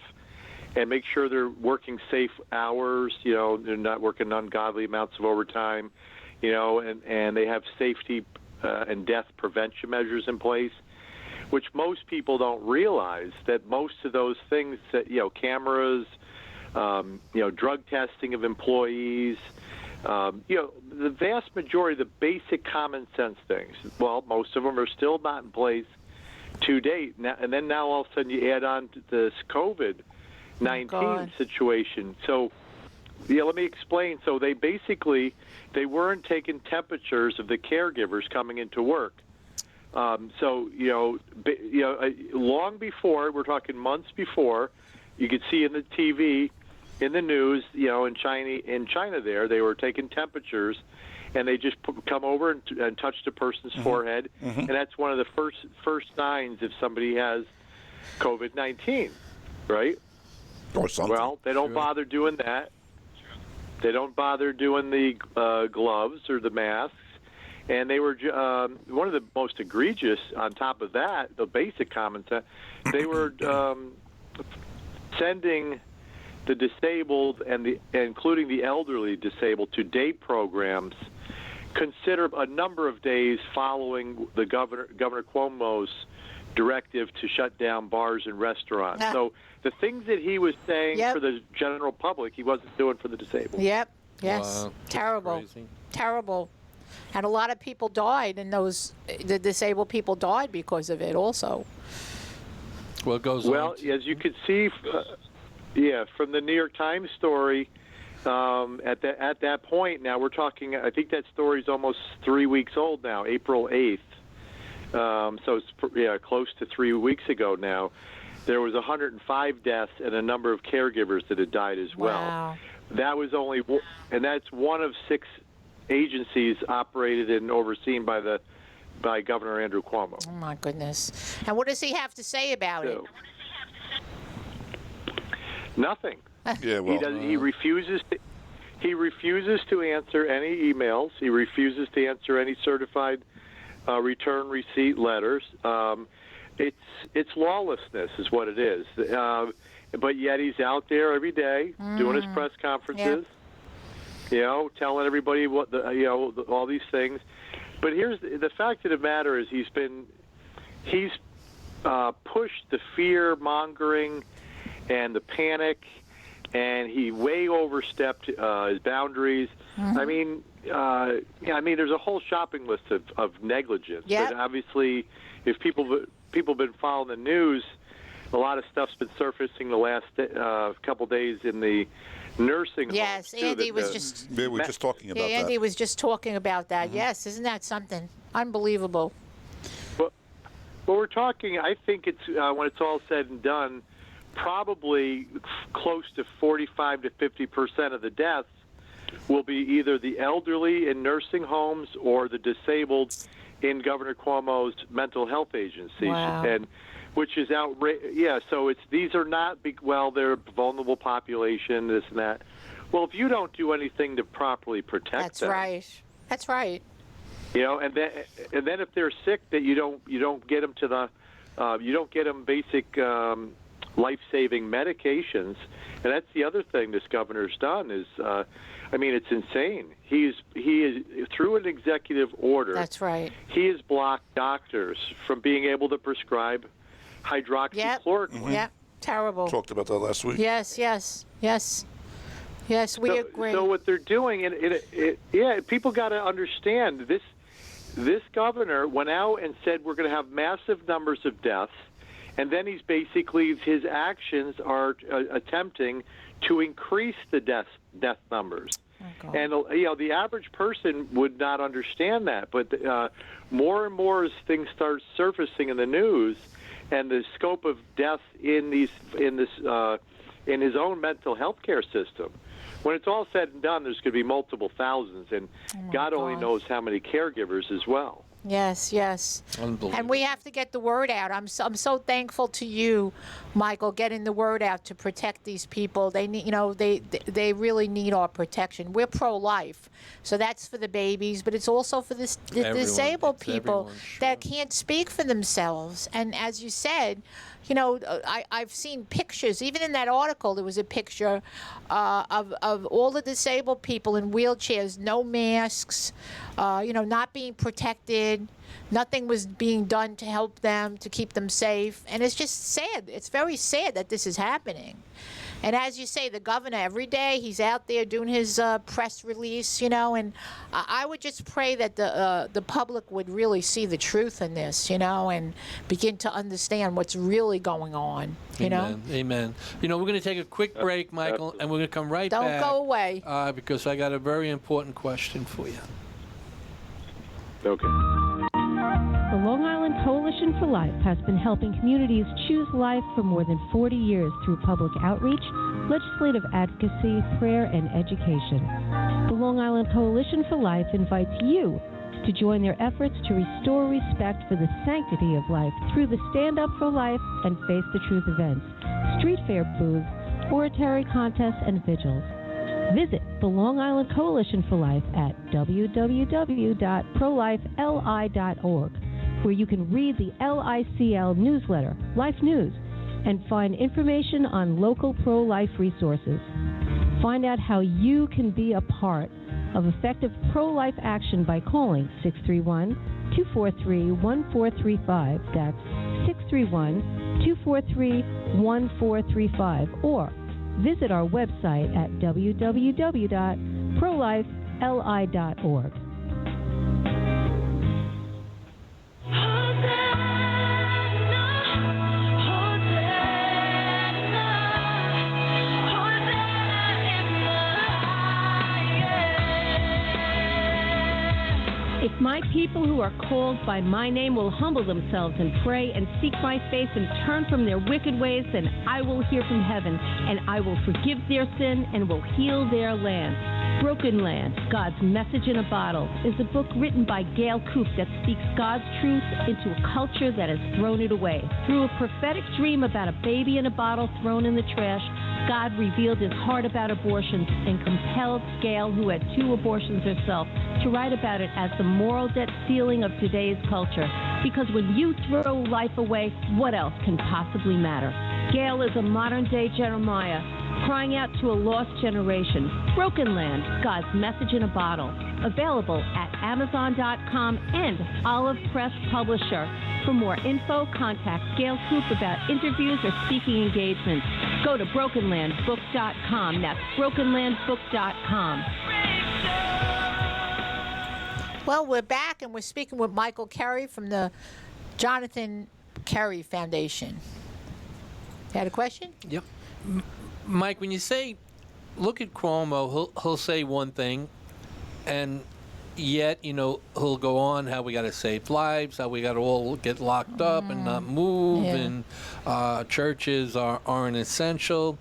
Speaker 7: and make sure they're working safe hours, they're not working ungodly amounts of overtime, and they have safety and death prevention measures in place, which most people don't realize that most of those things that, cameras, drug testing of employees, the vast majority of the basic common sense things, well, most of them are still not in place to date. Now, and then now all of a sudden you add on to this COVID-19 situation. So, let me explain. So they weren't taking temperatures of the caregivers coming into work. Long before, we're talking months before, you could see in the TV, in the news, in China there, they were taking temperatures, and they just come over and touch the person's forehead, and that's one of the first signs if somebody has COVID-19, right?
Speaker 4: Or something.
Speaker 7: Well, they don't bother doing that. They don't bother doing the gloves or the masks. And they were one of the most egregious, on top of that, the basic common sense, they were sending the disabled and including the elderly disabled to day programs consider a number of days following the Governor Cuomo's directive to shut down bars and restaurants. So the things that he was saying for the general public, he wasn't doing for the disabled.
Speaker 2: Yep. Yes.
Speaker 3: Wow.
Speaker 2: Terrible.
Speaker 3: Crazy.
Speaker 2: Terrible. And a lot of people died, and the disabled people died because of it also.
Speaker 3: What goes on?
Speaker 7: Well, as you could see, from the New York Times story, at that point, now we're talking, I think that story's almost 3 weeks old now, April 8th. So it's close to 3 weeks ago now. There was 105 deaths and a number of caregivers that had died as well.
Speaker 2: Wow.
Speaker 7: That was and that's one of 6 agencies operated and overseen by Governor Andrew Cuomo.
Speaker 2: Oh my goodness! And what does he have to say about it?
Speaker 7: Nothing.
Speaker 4: Yeah, well,
Speaker 7: He refuses to answer any emails. He refuses to answer any certified return receipt letters. It's lawlessness, is what it is. But yet he's out there every day doing his press conferences. Telling everybody what all these things. But here's the fact of the matter is he's pushed the fear mongering and the panic, and he way overstepped his boundaries. I mean, there's a whole shopping list of negligence.
Speaker 2: Yep.
Speaker 7: But obviously, if people have been following the news, a lot of stuff's been surfacing the last couple days in the nursing homes.
Speaker 2: Yes, Andy was just.
Speaker 4: we were just talking about
Speaker 2: Andy
Speaker 4: that.
Speaker 2: was just talking about that. Yes, isn't that something unbelievable?
Speaker 7: Well, we're talking. I think it's when it's all said and done, probably close to 45 to 50% of the deaths will be either the elderly in nursing homes or the disabled in Governor Cuomo's mental health agencies.
Speaker 2: Wow.
Speaker 7: And which is outrageous. Yeah, so these are not they're a vulnerable population, this and that. Well, if you don't do anything to properly protect them,
Speaker 2: That's right.
Speaker 7: and then if they're sick, that you don't get them to you don't get them basic life-saving medications. And that's the other thing this governor's done is, it's insane. He is through an executive order.
Speaker 2: That's right.
Speaker 7: He has blocked doctors from being able to prescribe hydroxychloroquine.
Speaker 2: Yep. Terrible.
Speaker 4: Talked about that last week.
Speaker 2: Yes, we agree.
Speaker 7: So what they're doing, people got to understand this. This governor went out and said we're going to have massive numbers of deaths, and then his actions are attempting to increase the death numbers.
Speaker 2: Oh,
Speaker 7: and the average person would not understand that, but more and more as things start surfacing in the news, and the scope of death in his own mental health care system. When it's all said and done, there's going to be multiple thousands, and God only knows how many caregivers as well.
Speaker 2: Yes, yes.
Speaker 3: Unbelievable.
Speaker 2: And we have to get the word out. I'm so thankful to you, Michael, getting the word out to protect these people. They need, they really need our protection. We're pro-life, so that's for the babies, but it's also for the
Speaker 3: Everyone.
Speaker 2: disabled
Speaker 3: It's
Speaker 2: people
Speaker 3: everyone,
Speaker 2: that
Speaker 3: sure.
Speaker 2: can't speak for themselves. And as you said, I've seen pictures. Even in that article, there was a picture of all the disabled people in wheelchairs, no masks, not being protected. Nothing was being done to help them, to keep them safe. And it's just sad. It's very sad that this is happening. And as you say, the governor, every day, he's out there doing his press release, and I would just pray that the public would really see the truth in this, and begin to understand what's really going on,
Speaker 3: Amen. Amen. We're going to take a quick break, Michael, and we're going to come right
Speaker 2: Don't
Speaker 3: back.
Speaker 2: go away.
Speaker 3: Because I got a very important question for you.
Speaker 7: Okay.
Speaker 1: The Long Island Coalition for Life has been helping communities choose life for more than 40 years through public outreach, legislative advocacy, prayer, and education. The Long Island Coalition for Life invites you to join their efforts to restore respect for the sanctity of life through the Stand Up for Life and Face the Truth events, street fair booths, oratory contests, and vigils. Visit the Long Island Coalition for Life at www.prolifeli.org, where you can read the LICL newsletter, Life News, and find information on local pro-life resources. Find out how you can be a part of effective pro-life action by calling 631-243-1435. That's 631-243-1435. Or visit our website at www.prolifeli.org. If my people who are called by my name will humble themselves and pray and seek my face and turn from their wicked ways, then I will hear from heaven, and I will forgive their sin and will heal their land. Broken Land, God's Message in a Bottle, is a book written by Gail Koop that speaks God's truth into a culture that has thrown it away. Through a prophetic dream about a baby in a bottle thrown in the trash, God revealed his heart about abortions and compelled Gail, who had 2 abortions herself, to write about it as the moral debt ceiling of today's culture. Because when you throw life away, what else can possibly matter? Gail is a modern-day Jeremiah, crying out to a lost generation. Broken Land, God's Message in a Bottle. Available at Amazon.com and Olive Press Publisher. For more info, contact Gail Koop about interviews or speaking engagements. Go to BrokenLandBook.com. That's BrokenLandBook.com.
Speaker 2: Well, we're back, and we're speaking with Michael Kerry from the Jonathan Kerry Foundation. You had a question?
Speaker 3: Yep. Mike, when you say, look at Cuomo, he'll say one thing, and yet, he'll go on how we got to save lives, how we got to all get locked up and not move, and churches aren't essential.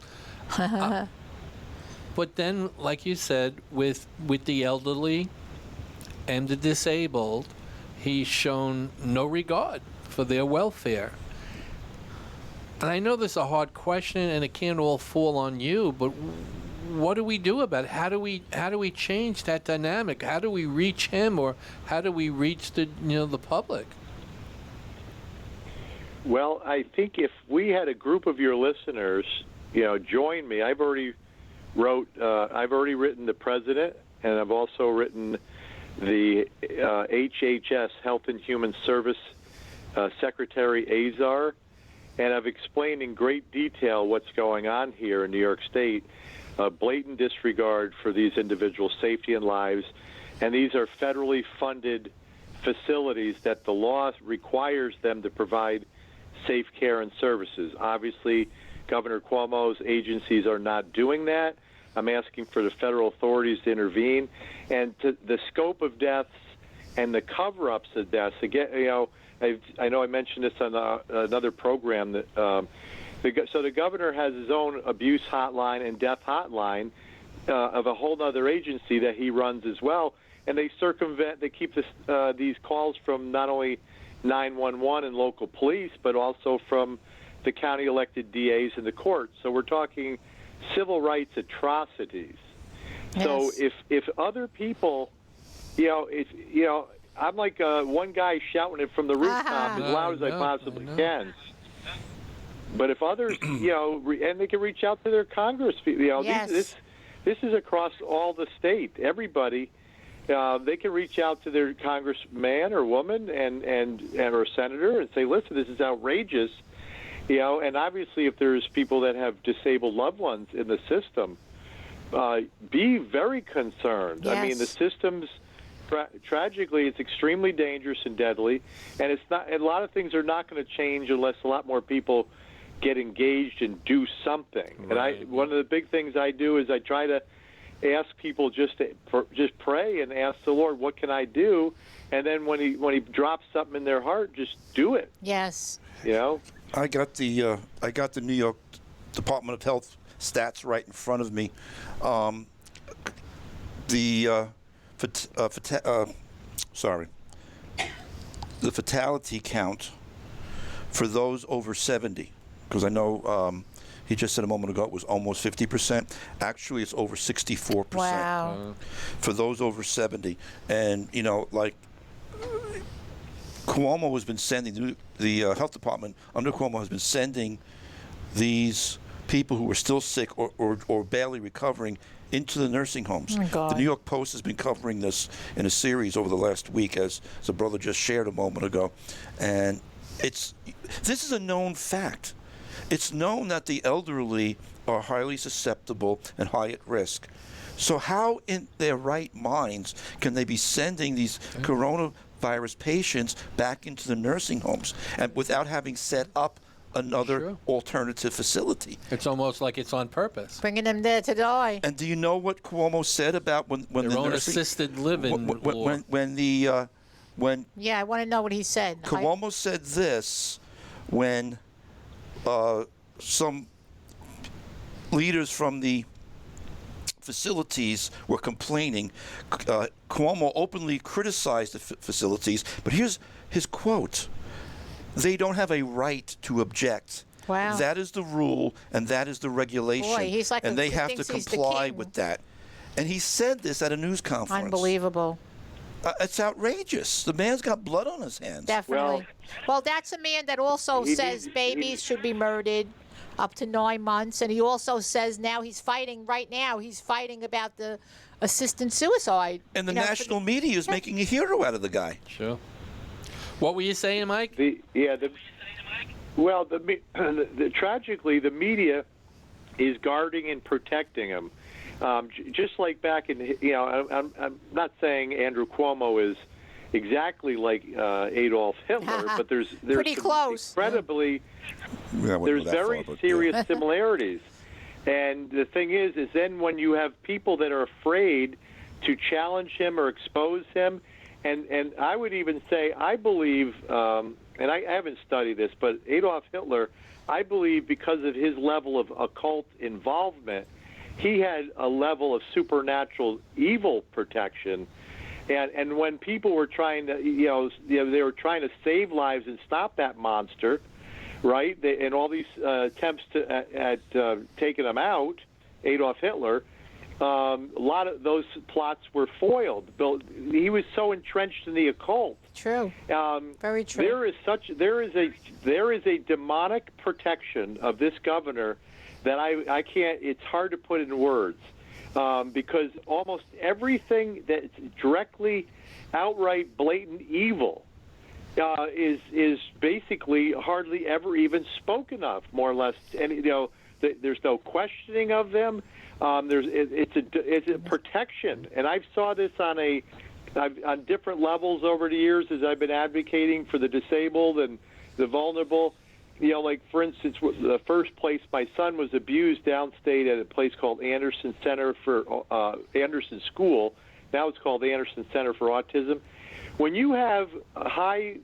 Speaker 3: But then, like you said, with the elderly and the disabled, he's shown no regard for their welfare. And I know this is a hard question, and it can't all fall on you, but what do we do about it? How do we change that dynamic? How do we reach him, or how do we reach the public?
Speaker 7: Well, I think if we had a group of your listeners, join me. I've already written the president, and I've also written the HHS, Health and Human Service Secretary Azar. And I've explained in great detail what's going on here in New York State, blatant disregard for these individuals' safety and lives. And these are federally funded facilities that the law requires them to provide safe care and services. Obviously, Governor Cuomo's agencies are not doing that. I'm asking for the federal authorities to intervene. And to the scope of deaths and the cover-ups of deaths, again, I know I mentioned this on another program that so the governor has his own abuse hotline and death hotline of a whole other agency that he runs as well. and they circumvent. They keep these calls from not only 911 and local police, but also from the county elected DAs and the courts. So we're talking civil rights atrocities.
Speaker 2: Yes.
Speaker 7: So if other people, I'm like one guy shouting it from the rooftop as loud as I possibly can. But if others, and they can reach out to their Congress,
Speaker 2: Yes.
Speaker 7: this is across all the state. Everybody, they can reach out to their congressman or woman and or senator and say, listen, this is outrageous. And obviously if there's people that have disabled loved ones in the system, be very concerned.
Speaker 2: Yes.
Speaker 7: I mean, the system's tragically, it's extremely dangerous and deadly, and it's not. And a lot of things are not going to change unless a lot more people get engaged and do something.
Speaker 3: Right.
Speaker 7: And one of the big things I do is I try to ask people just pray and ask the Lord, what can I do? And then when he drops something in their heart, just do it.
Speaker 2: Yes.
Speaker 4: I got the New York Department of Health stats right in front of me. The fatality count for those over 70, because I know he just said a moment ago it was almost 50%. Actually, it's over 64%.
Speaker 2: Wow.
Speaker 4: For those over 70. And, Cuomo has been sending, the health department under Cuomo has been sending these people who are still sick or barely recovering into the nursing homes.
Speaker 2: Oh my God.
Speaker 4: The New York Post has been covering this in a series over the last week, as the brother just shared a moment ago. And this is a known fact. It's known that the elderly are highly susceptible and high at risk. So how in their right minds can they be sending these coronavirus patients back into the nursing homes and without having set up another alternative facility?
Speaker 3: It's almost like it's on purpose.
Speaker 2: Bringing them there to die.
Speaker 4: And do you know what Cuomo said about when
Speaker 3: Their
Speaker 4: the
Speaker 3: own
Speaker 4: nursing,
Speaker 3: assisted living
Speaker 4: when
Speaker 2: Yeah, I want to know what he said.
Speaker 4: Cuomo said this when some leaders from the facilities were complaining. Cuomo openly criticized the facilities, but here's his quote: "They don't have a right to object.
Speaker 2: Wow.
Speaker 4: That is the rule, and that is the regulation,
Speaker 2: Boy, he's like
Speaker 4: and they
Speaker 2: he
Speaker 4: have to
Speaker 2: thinks he's the
Speaker 4: comply
Speaker 2: king.
Speaker 4: with that." And he said this at a news conference.
Speaker 2: Unbelievable.
Speaker 4: It's outrageous. The man's got blood on his hands.
Speaker 2: Definitely. Well, that's a man that also says babies should be murdered up to 9 months, and he also says he's fighting about the assisted suicide.
Speaker 4: And the national media is making a hero out of the guy.
Speaker 3: Sure. What were you saying, Mike?
Speaker 7: Tragically, the media is guarding and protecting him. Just like back in, I'm not saying Andrew Cuomo is exactly like Adolf Hitler, but there's
Speaker 2: pretty close.
Speaker 7: Incredibly, there's very serious similarities. And the thing is then when you have people that are afraid to challenge him or expose him, and I would even say, I believe, and I haven't studied this, but Adolf Hitler, I believe because of his level of occult involvement, he had a level of supernatural evil protection. And when people were trying to, they were trying to save lives and stop that monster, right? And all these attempts at taking him out, Adolf Hitler, a lot of those plots were foiled. He was so entrenched in the occult.
Speaker 2: True. Very true.
Speaker 7: There is a demonic protection of this governor that I can't. It's hard to put in words. Because almost everything that's directly, outright, blatant evil is basically hardly ever even spoken of, more or less. And there's no questioning of them. It's a protection, and I've saw this on different levels over the years as I've been advocating for the disabled and the vulnerable. Like, for instance, the first place my son was abused downstate at a place called Anderson Center for Anderson School. Now it's called Anderson Center for Autism. When you have high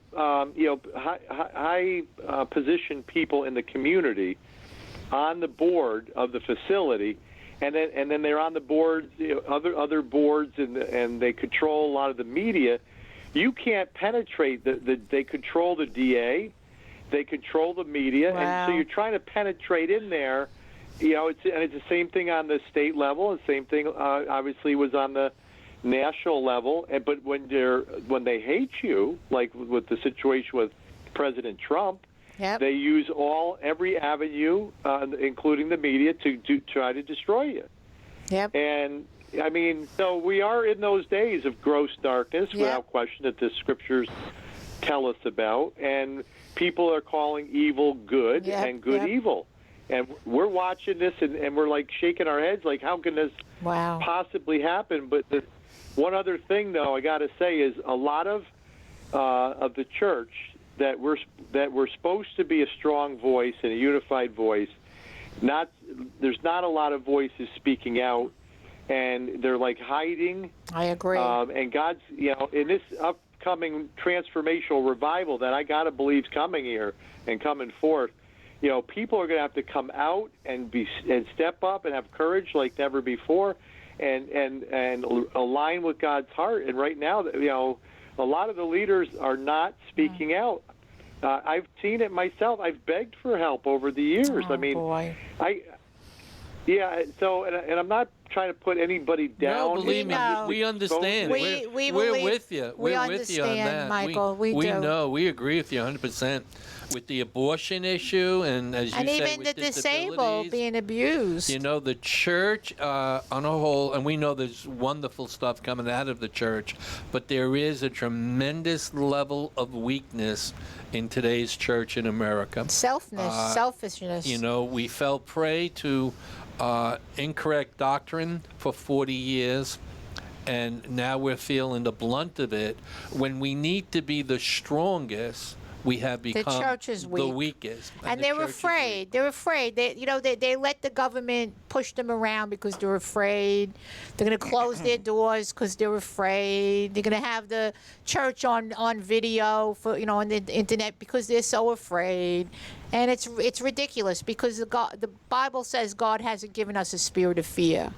Speaker 7: positioned people in the community on the board of the facility, and then they're on the boards, other boards, and they control a lot of the media. You can't penetrate they control the DA, they control the media,
Speaker 2: Wow.
Speaker 7: and so you're trying to penetrate in there. It's the same thing on the state level, and same thing obviously was on the national level. But when they hate you, like with the situation with President Trump,
Speaker 2: Yep.
Speaker 7: they use every avenue, including the media, to try to destroy you.
Speaker 2: Yep.
Speaker 7: And I mean, so we are in those days of gross darkness,
Speaker 2: Yeah.
Speaker 7: without question, that the scriptures tell us about. And people are calling evil good
Speaker 2: Yep,
Speaker 7: and good
Speaker 2: yep.
Speaker 7: evil. And we're watching this, and we're like shaking our heads, like, how can this
Speaker 2: Wow.
Speaker 7: possibly happen? But one other thing, though, I got to say is a lot of the church that we're supposed to be a strong voice and a unified voice. There's not a lot of voices speaking out, and they're like hiding.
Speaker 2: I agree.
Speaker 7: And God's, in this upcoming transformational revival that I gotta believe is coming here and coming forth, people are gonna have to come out and step up and have courage like never before, and align with God's heart. And right now, a lot of the leaders are not speaking out. I've seen it myself. I've begged for help over the years.
Speaker 2: Oh,
Speaker 7: I mean,
Speaker 2: boy.
Speaker 7: So, and I'm not trying to put anybody down.
Speaker 3: No, believe me,
Speaker 2: know.
Speaker 3: we understand.
Speaker 2: We
Speaker 3: we're
Speaker 2: believe-
Speaker 3: with you.
Speaker 2: we
Speaker 3: We're with you on
Speaker 2: understand,
Speaker 3: that.
Speaker 2: Michael. We do.
Speaker 3: know. We agree with you 100% with the abortion issue, and as you
Speaker 2: And
Speaker 3: said,
Speaker 2: even
Speaker 3: with
Speaker 2: the disabled
Speaker 3: disabilities.
Speaker 2: being abused.
Speaker 3: The church on a whole, and we know there's wonderful stuff coming out of the church, but there is a tremendous level of weakness in today's church in America.
Speaker 2: Selfishness.
Speaker 3: We fell prey to incorrect doctrine for 40 years, and now we're feeling the blunt of it. When we need to be the strongest, we have become
Speaker 2: church is
Speaker 3: the
Speaker 2: weak.
Speaker 3: weakest.
Speaker 2: And
Speaker 3: the
Speaker 2: they're
Speaker 3: church is
Speaker 2: afraid.
Speaker 3: weak.
Speaker 2: They're afraid. They let the government push them around because they're afraid. They're going to close their doors because they're afraid. They're going to have the church on video on the internet because they're so afraid. And it's ridiculous because the Bible says God hasn't given us a spirit of fear.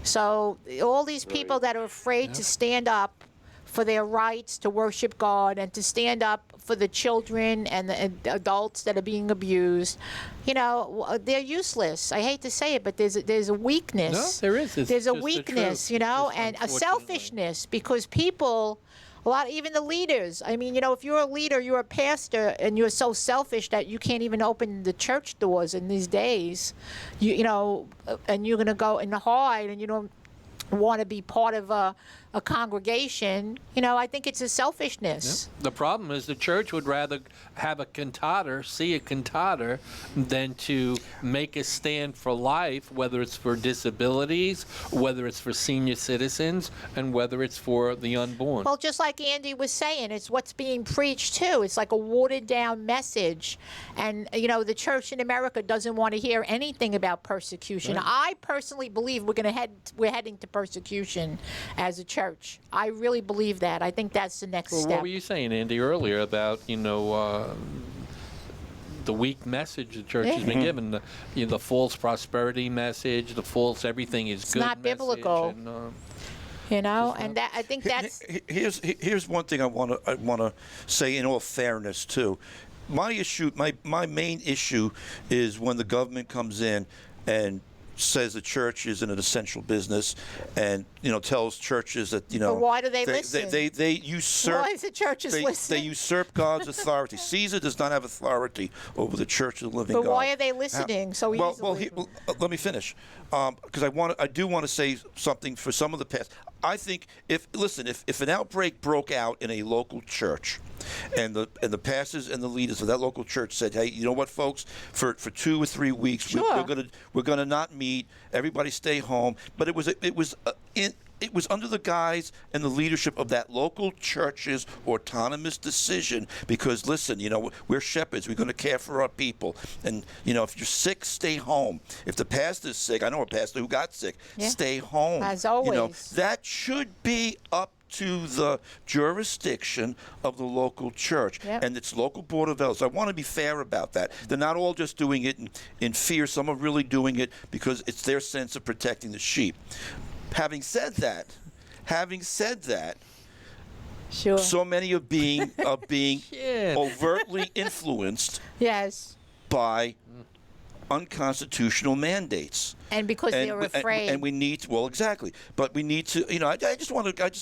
Speaker 2: So all these people that are afraid to stand up for their rights to worship God and to stand up for the children and the adults that are being abused, they're useless. I hate to say it, but there's a weakness.
Speaker 3: No, there is. It's
Speaker 2: There's a
Speaker 3: just the
Speaker 2: weakness,
Speaker 3: truth,
Speaker 2: and a
Speaker 3: unfortunately.
Speaker 2: selfishness because people. Even the leaders. I mean, if you're a leader, you're a pastor, and you're so selfish that you can't even open the church doors in these days, and you're going to go and hide, and you don't want to be part of a congregation. I think it's a selfishness.
Speaker 3: The problem is the church would rather have a see a cantata, than to make a stand for life, whether it's for disabilities, whether it's for senior citizens, and whether it's for the unborn.
Speaker 2: Well, just like Andy was saying, it's what's being preached too. It's like a watered down message. And, the church in America doesn't want to hear anything about persecution.
Speaker 3: Right.
Speaker 2: I personally believe we're heading to persecution as a church. I really believe that. I think that's the next
Speaker 3: Well,
Speaker 2: step.
Speaker 3: what were you saying, Andy, earlier about, the weak message the church has been given, the false prosperity message, the false everything is good
Speaker 2: not
Speaker 3: message,
Speaker 2: biblical.
Speaker 3: and,
Speaker 2: And that I think that's
Speaker 4: Here's one thing I want to say in all fairness too. My main issue is when the government comes in and says the church is in an essential business, and tells churches that
Speaker 2: But why do they listen?
Speaker 4: They usurp.
Speaker 2: Why is the churches
Speaker 4: they
Speaker 2: listening?
Speaker 4: usurp God's authority. Caesar does not have authority over the church of the living
Speaker 2: But
Speaker 4: God.
Speaker 2: why are they listening so easily?
Speaker 4: Let me finish, because I do want to say something for some of the past. I think if an outbreak broke out in a local church, and the pastors and the leaders of that local church said, "Hey, you know what, folks? For 2 or 3 weeks,
Speaker 2: Sure.
Speaker 4: we're gonna not meet. Everybody stay home." But it was under the guise and the leadership of that local church's autonomous decision. Because listen, we're shepherds. We're going to care for our people. And if you're sick, stay home. If the pastor's sick, I know a pastor who got sick.
Speaker 2: Yeah.
Speaker 4: Stay home.
Speaker 2: As always.
Speaker 4: That should be up to the jurisdiction of the local church and its local board of elders. I want to be fair about that. They're not all just doing it in fear. Some are really doing it because it's their sense of protecting the sheep. Having said that,
Speaker 2: Sure.
Speaker 4: so many are being overtly influenced by unconstitutional mandates.
Speaker 2: And because they're afraid.
Speaker 4: And we need exactly. But we need to, I just want to cut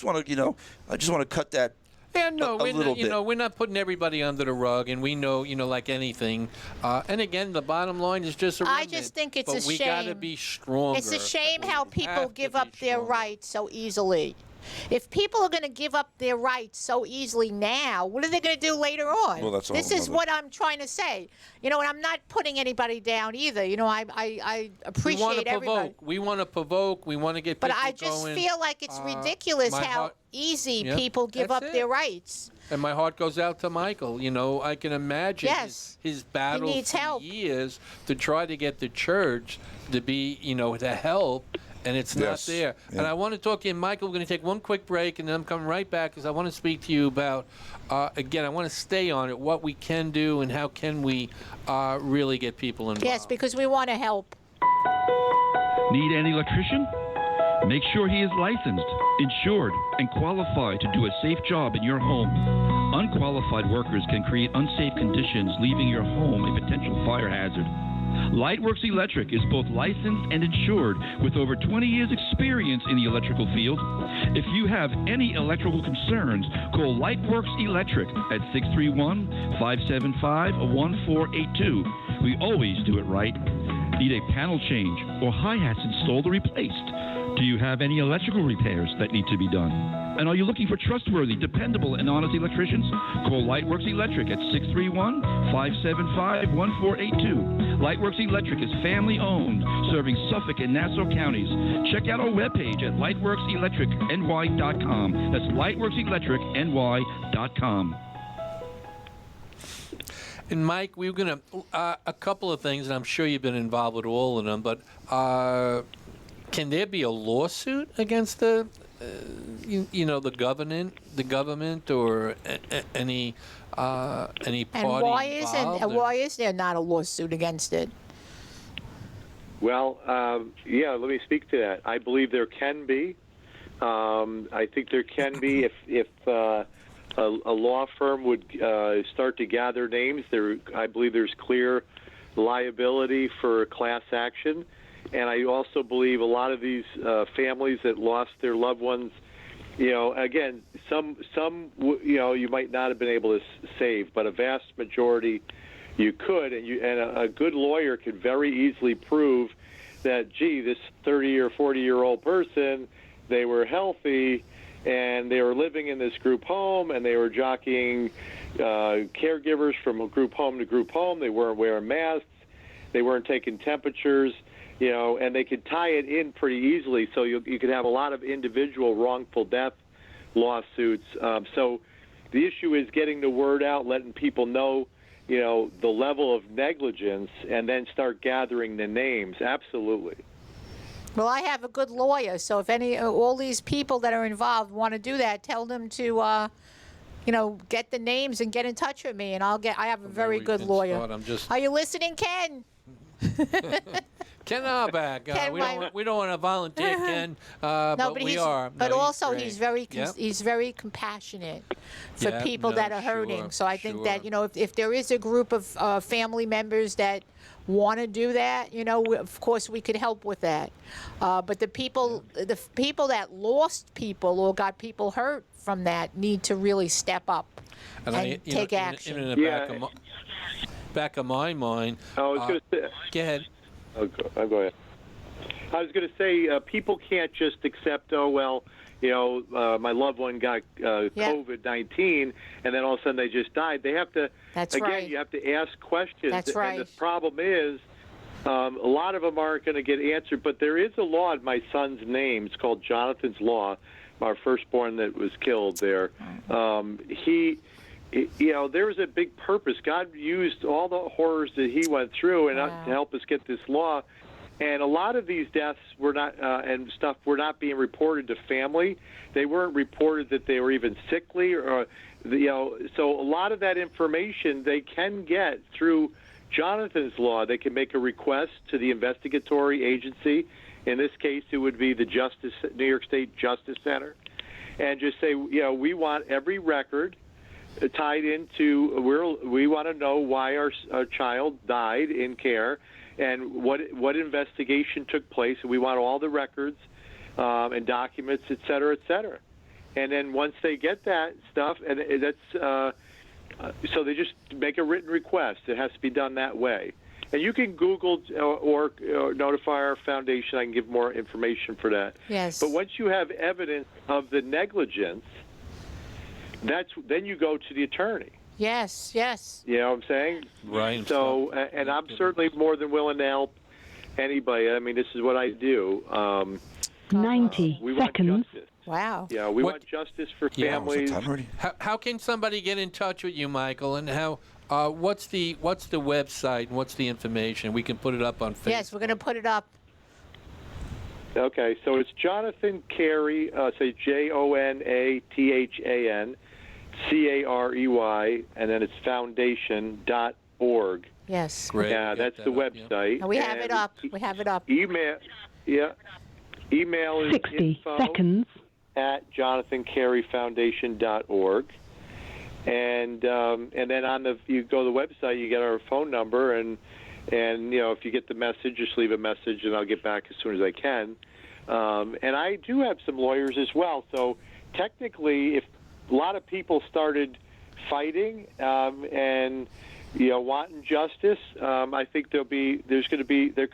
Speaker 4: that
Speaker 3: we're not putting everybody under the rug, and we know, like anything. And again, the bottom line is just a remnant.
Speaker 2: I just think it's
Speaker 3: but
Speaker 2: a shame.
Speaker 3: We got to be stronger.
Speaker 2: It's a shame how people give up their rights so easily. If people are going to give up their rights so easily now, what are they going to do later on?
Speaker 4: Well, that's all
Speaker 2: this is what I'm trying to say. And I'm not putting anybody down either. I appreciate everybody.
Speaker 3: We want to provoke. We want to get people
Speaker 2: But
Speaker 3: going.
Speaker 2: I just feel like it's ridiculous how easy people give up their rights.
Speaker 3: And my heart goes out to Michael. I can imagine his battle for years to try to get the church to be, to help. And it's not there. Yeah. And I want to talk to you, Michael. We're going to take one quick break, and then I'm coming right back because I want to speak to you about, again, I want to stay on it, what we can do and how can we really get people involved.
Speaker 2: Yes, because we want to help.
Speaker 6: Need an electrician? Make sure he is licensed, insured, and qualified to do a safe job in your home. Unqualified workers can create unsafe conditions, leaving your home a potential fire hazard. Lightworks Electric is both licensed and insured with over 20 years experience in the electrical field. If you have any electrical concerns, call Lightworks Electric at 631-575-1482. We always do it right. Need a panel change or hi-hats installed or replaced? Do you have any electrical repairs that need to be done? And are you looking for trustworthy, dependable, and honest electricians? Call Lightworks Electric at 631-575-1482. Lightworks Electric is family-owned, serving Suffolk and Nassau counties. Check out our webpage at lightworkselectricny.com. That's lightworkselectricny.com.
Speaker 3: And Mike, we're going to, a couple of things, and I'm sure you've been involved with all of them, but can there be a lawsuit against the government, or any party involved?
Speaker 2: And why is there not a lawsuit against it?
Speaker 7: Well, let me speak to that. I believe there can be. I think there can be if a law firm would start to gather names. I believe there's clear liability for class action. And I also believe a lot of these families that lost their loved ones, again, some you might not have been able to save, but a vast majority you could, and a good lawyer could very easily prove that, this 30 or 40-year-old person, they were healthy, and they were living in this group home, and they were jockeying caregivers from group home to group home. They weren't wearing masks. They weren't taking temperatures. And they could tie it in pretty easily, so you could have a lot of individual wrongful death lawsuits. So the issue is getting the word out, letting people know, the level of negligence, and then start gathering the names. Absolutely.
Speaker 2: Well, I have a good lawyer, so if all these people that are involved want to do that, tell them to, get the names and get in touch with me, and I have a very good lawyer. Are you listening, Ken?
Speaker 3: Ken Auerbach. We don't want to volunteer, Ken, but we are.
Speaker 2: But also, he's very compassionate for people that are hurting. So I think that if there is a group of family members that want to do that, of course we could help with that. But the people that lost people or got people hurt from that need to really step up and take action.
Speaker 3: In the back of my mind.
Speaker 7: I was going to say.
Speaker 3: Go ahead.
Speaker 7: I'll go ahead. I was going to say people can't just accept, my loved one got COVID-19, and then all of a sudden they just died. They have to.
Speaker 2: That's
Speaker 7: again,
Speaker 2: right.
Speaker 7: You have to ask questions.
Speaker 2: That's right.
Speaker 7: And the problem is, a lot of them aren't going to get answered. But there is a law in my son's name. It's called Jonathan's Law. Our firstborn that was killed there. There was a big purpose. God used all the horrors that he went through and to help us get this law. And a lot of these deaths were not and stuff were not being reported to family. They weren't reported that they were even sickly, or So a lot of that information they can get through Jonathan's Law. They can make a request to the investigatory agency. In this case, it would be the New York State Justice Center, and just say, we want every record tied into. We want to know why our child died in care, and what investigation took place. And we want all the records and documents, et cetera, et cetera. And then once they get that stuff, and that's so they just make a written request. It has to be done that way. And you can Google or notify our foundation. I can give more information for that.
Speaker 2: Yes.
Speaker 7: But once you have evidence of the negligence, then you go to the attorney.
Speaker 2: Yes, yes.
Speaker 7: You know what I'm saying?
Speaker 3: Right.
Speaker 7: So, and I'm certainly more than willing to help anybody. I mean, this is what I do.
Speaker 5: 90
Speaker 7: we want
Speaker 5: seconds.
Speaker 7: justice.
Speaker 2: Wow.
Speaker 7: Yeah, we
Speaker 3: What-
Speaker 7: want justice for
Speaker 3: Yeah.
Speaker 7: families.
Speaker 3: How can somebody get in touch with you, Michael? And how? What's the website and what's the information? We can put it up on Facebook.
Speaker 2: Yes, we're going to put it up.
Speaker 7: Okay, so it's Jonathan Carey, say JONATHANCAREY, and then it's foundation.org.
Speaker 2: Yes.
Speaker 3: Great.
Speaker 7: Yeah, that's
Speaker 3: Get
Speaker 7: the
Speaker 3: that up,
Speaker 7: website.
Speaker 2: And we have
Speaker 7: And
Speaker 2: it up. We have it up.
Speaker 7: Email is
Speaker 5: 60
Speaker 7: info
Speaker 5: seconds.
Speaker 7: at jonathancareyfoundation.org. And then you go to the website, you get our phone number, and if you get the message, just leave a message, and I'll get back as soon as I can. And I do have some lawyers as well. So technically, if a lot of people started fighting and wanting justice, I think there could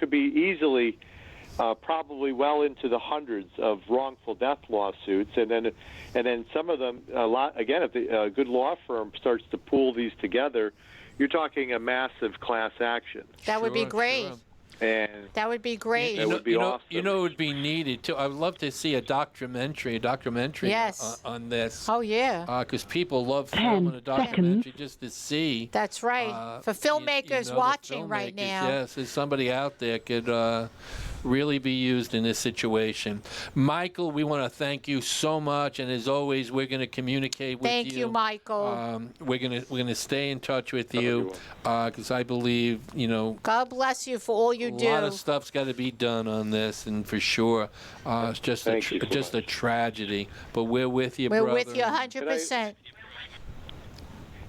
Speaker 7: be easily probably well into the hundreds of wrongful death lawsuits, and then some of them a lot. Again, if a good law firm starts to pool these together, you're talking a massive class action.
Speaker 2: That would be
Speaker 3: Sure,
Speaker 2: great.
Speaker 3: sure.
Speaker 7: And
Speaker 2: That would be great.
Speaker 7: That would be awesome.
Speaker 3: You know, it would be needed too. I'd love to see a documentary
Speaker 2: Yes.
Speaker 3: on this.
Speaker 2: Oh, yeah.
Speaker 3: Because people love
Speaker 5: 10
Speaker 3: filming a documentary
Speaker 5: seconds.
Speaker 3: just to see.
Speaker 2: That's right. For
Speaker 3: you
Speaker 2: filmmakers
Speaker 3: know, the
Speaker 2: watching right
Speaker 3: filmmakers,
Speaker 2: now.
Speaker 3: Yes, there's somebody out there could really be used in this situation. Michael, we want to thank you so much, and as always, we're going to communicate with you.
Speaker 2: Thank you, Michael.
Speaker 3: We're gonna stay in touch with you because I believe
Speaker 2: God bless you for all you
Speaker 3: a
Speaker 2: do.
Speaker 3: lot of stuff's got to be done on this, and for sure, it's just
Speaker 7: Thank you so
Speaker 3: a tragedy. But we're with you,
Speaker 2: We're
Speaker 3: brother.
Speaker 2: with you 100%.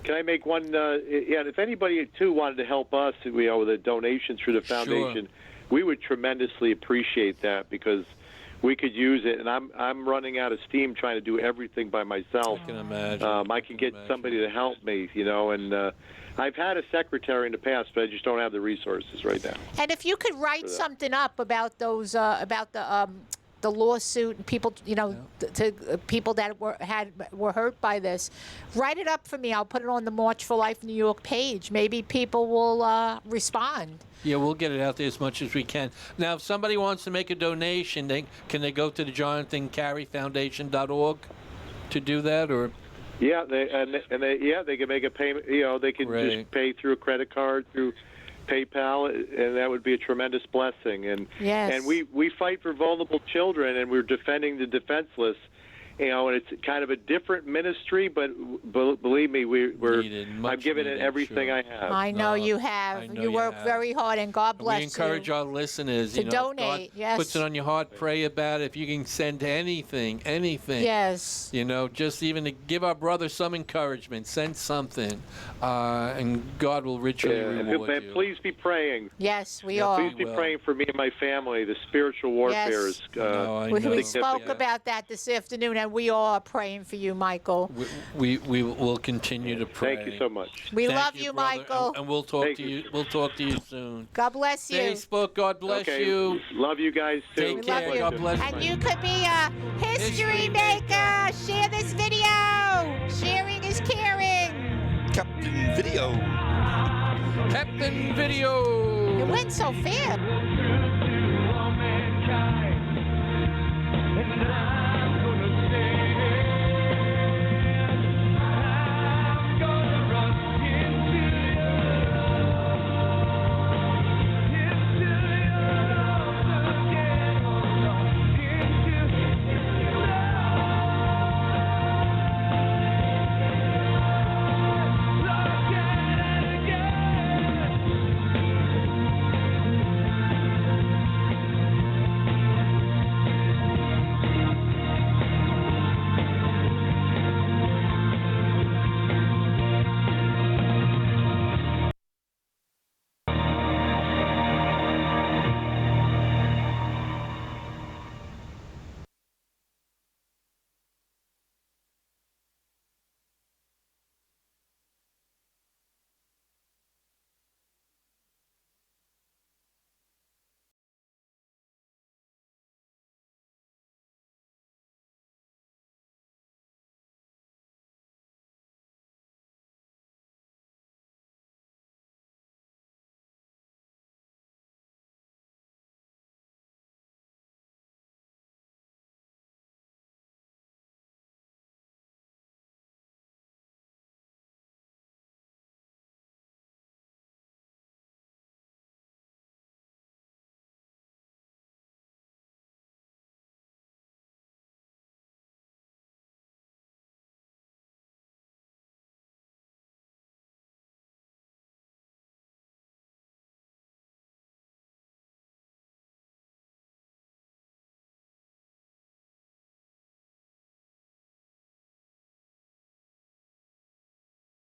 Speaker 7: can I make one? And if anybody too wanted to help us, with a donation through the foundation, we would tremendously appreciate that, because we could use it. And I'm running out of steam trying to do everything by myself.
Speaker 3: I can imagine.
Speaker 7: I can get somebody to help me, and I've had a secretary in the past, but I just don't have the resources right now.
Speaker 2: And if you could write something up about those, about the lawsuit and people, to people that were hurt by this, write it up for me. I'll put it on the March for Life New York page. Maybe people will respond.
Speaker 3: Yeah, we'll get it out there as much as we can. Now, if somebody wants to make a donation, can they go to the JonathanCareyFoundation.org to do that, or?
Speaker 7: Yeah, they can make a payment. They can just pay through a credit card, through PayPal, and that would be a tremendous blessing. And
Speaker 2: Yes.
Speaker 7: and we fight for vulnerable children, and we're defending the defenseless. And it's kind of a different ministry, but believe me, I've given it everything I have.
Speaker 2: I know you
Speaker 3: I
Speaker 2: have.
Speaker 3: know
Speaker 2: You
Speaker 3: you
Speaker 2: work
Speaker 3: have.
Speaker 2: very hard, and God bless
Speaker 3: We encourage
Speaker 2: you.
Speaker 3: our listeners
Speaker 2: to
Speaker 3: if
Speaker 2: donate,
Speaker 3: God
Speaker 2: yes.
Speaker 3: puts it on your heart, pray about it. If you can send anything.
Speaker 2: Yes.
Speaker 3: Just even to give our brother some encouragement, send something, and God will richly reward
Speaker 7: and
Speaker 3: you.
Speaker 7: please be praying.
Speaker 2: Yes, we
Speaker 3: Yeah,
Speaker 2: are.
Speaker 7: Please be
Speaker 3: will.
Speaker 7: praying for me and my family. The spiritual warfare
Speaker 2: Yes.
Speaker 7: is.
Speaker 3: No, I
Speaker 2: We,
Speaker 3: know.
Speaker 2: we
Speaker 7: significant.
Speaker 2: spoke about that this afternoon, and we are praying for you, Michael.
Speaker 3: We will continue to pray.
Speaker 7: Thank you so much.
Speaker 2: We
Speaker 3: Thank
Speaker 2: love you,
Speaker 3: brother,
Speaker 2: Michael.
Speaker 3: and we'll talk
Speaker 7: Thank
Speaker 3: to
Speaker 7: you.
Speaker 3: you. We'll talk to you soon.
Speaker 2: God bless you.
Speaker 3: Facebook, God bless
Speaker 7: Okay.
Speaker 3: you.
Speaker 7: Love you guys too.
Speaker 3: Take
Speaker 2: We
Speaker 3: care.
Speaker 2: love you.
Speaker 3: God bless
Speaker 2: And
Speaker 3: you.
Speaker 2: you could be a history maker. Share this video. Sharing is caring.
Speaker 4: Captain Video.
Speaker 3: Captain Video.
Speaker 2: It went so fast.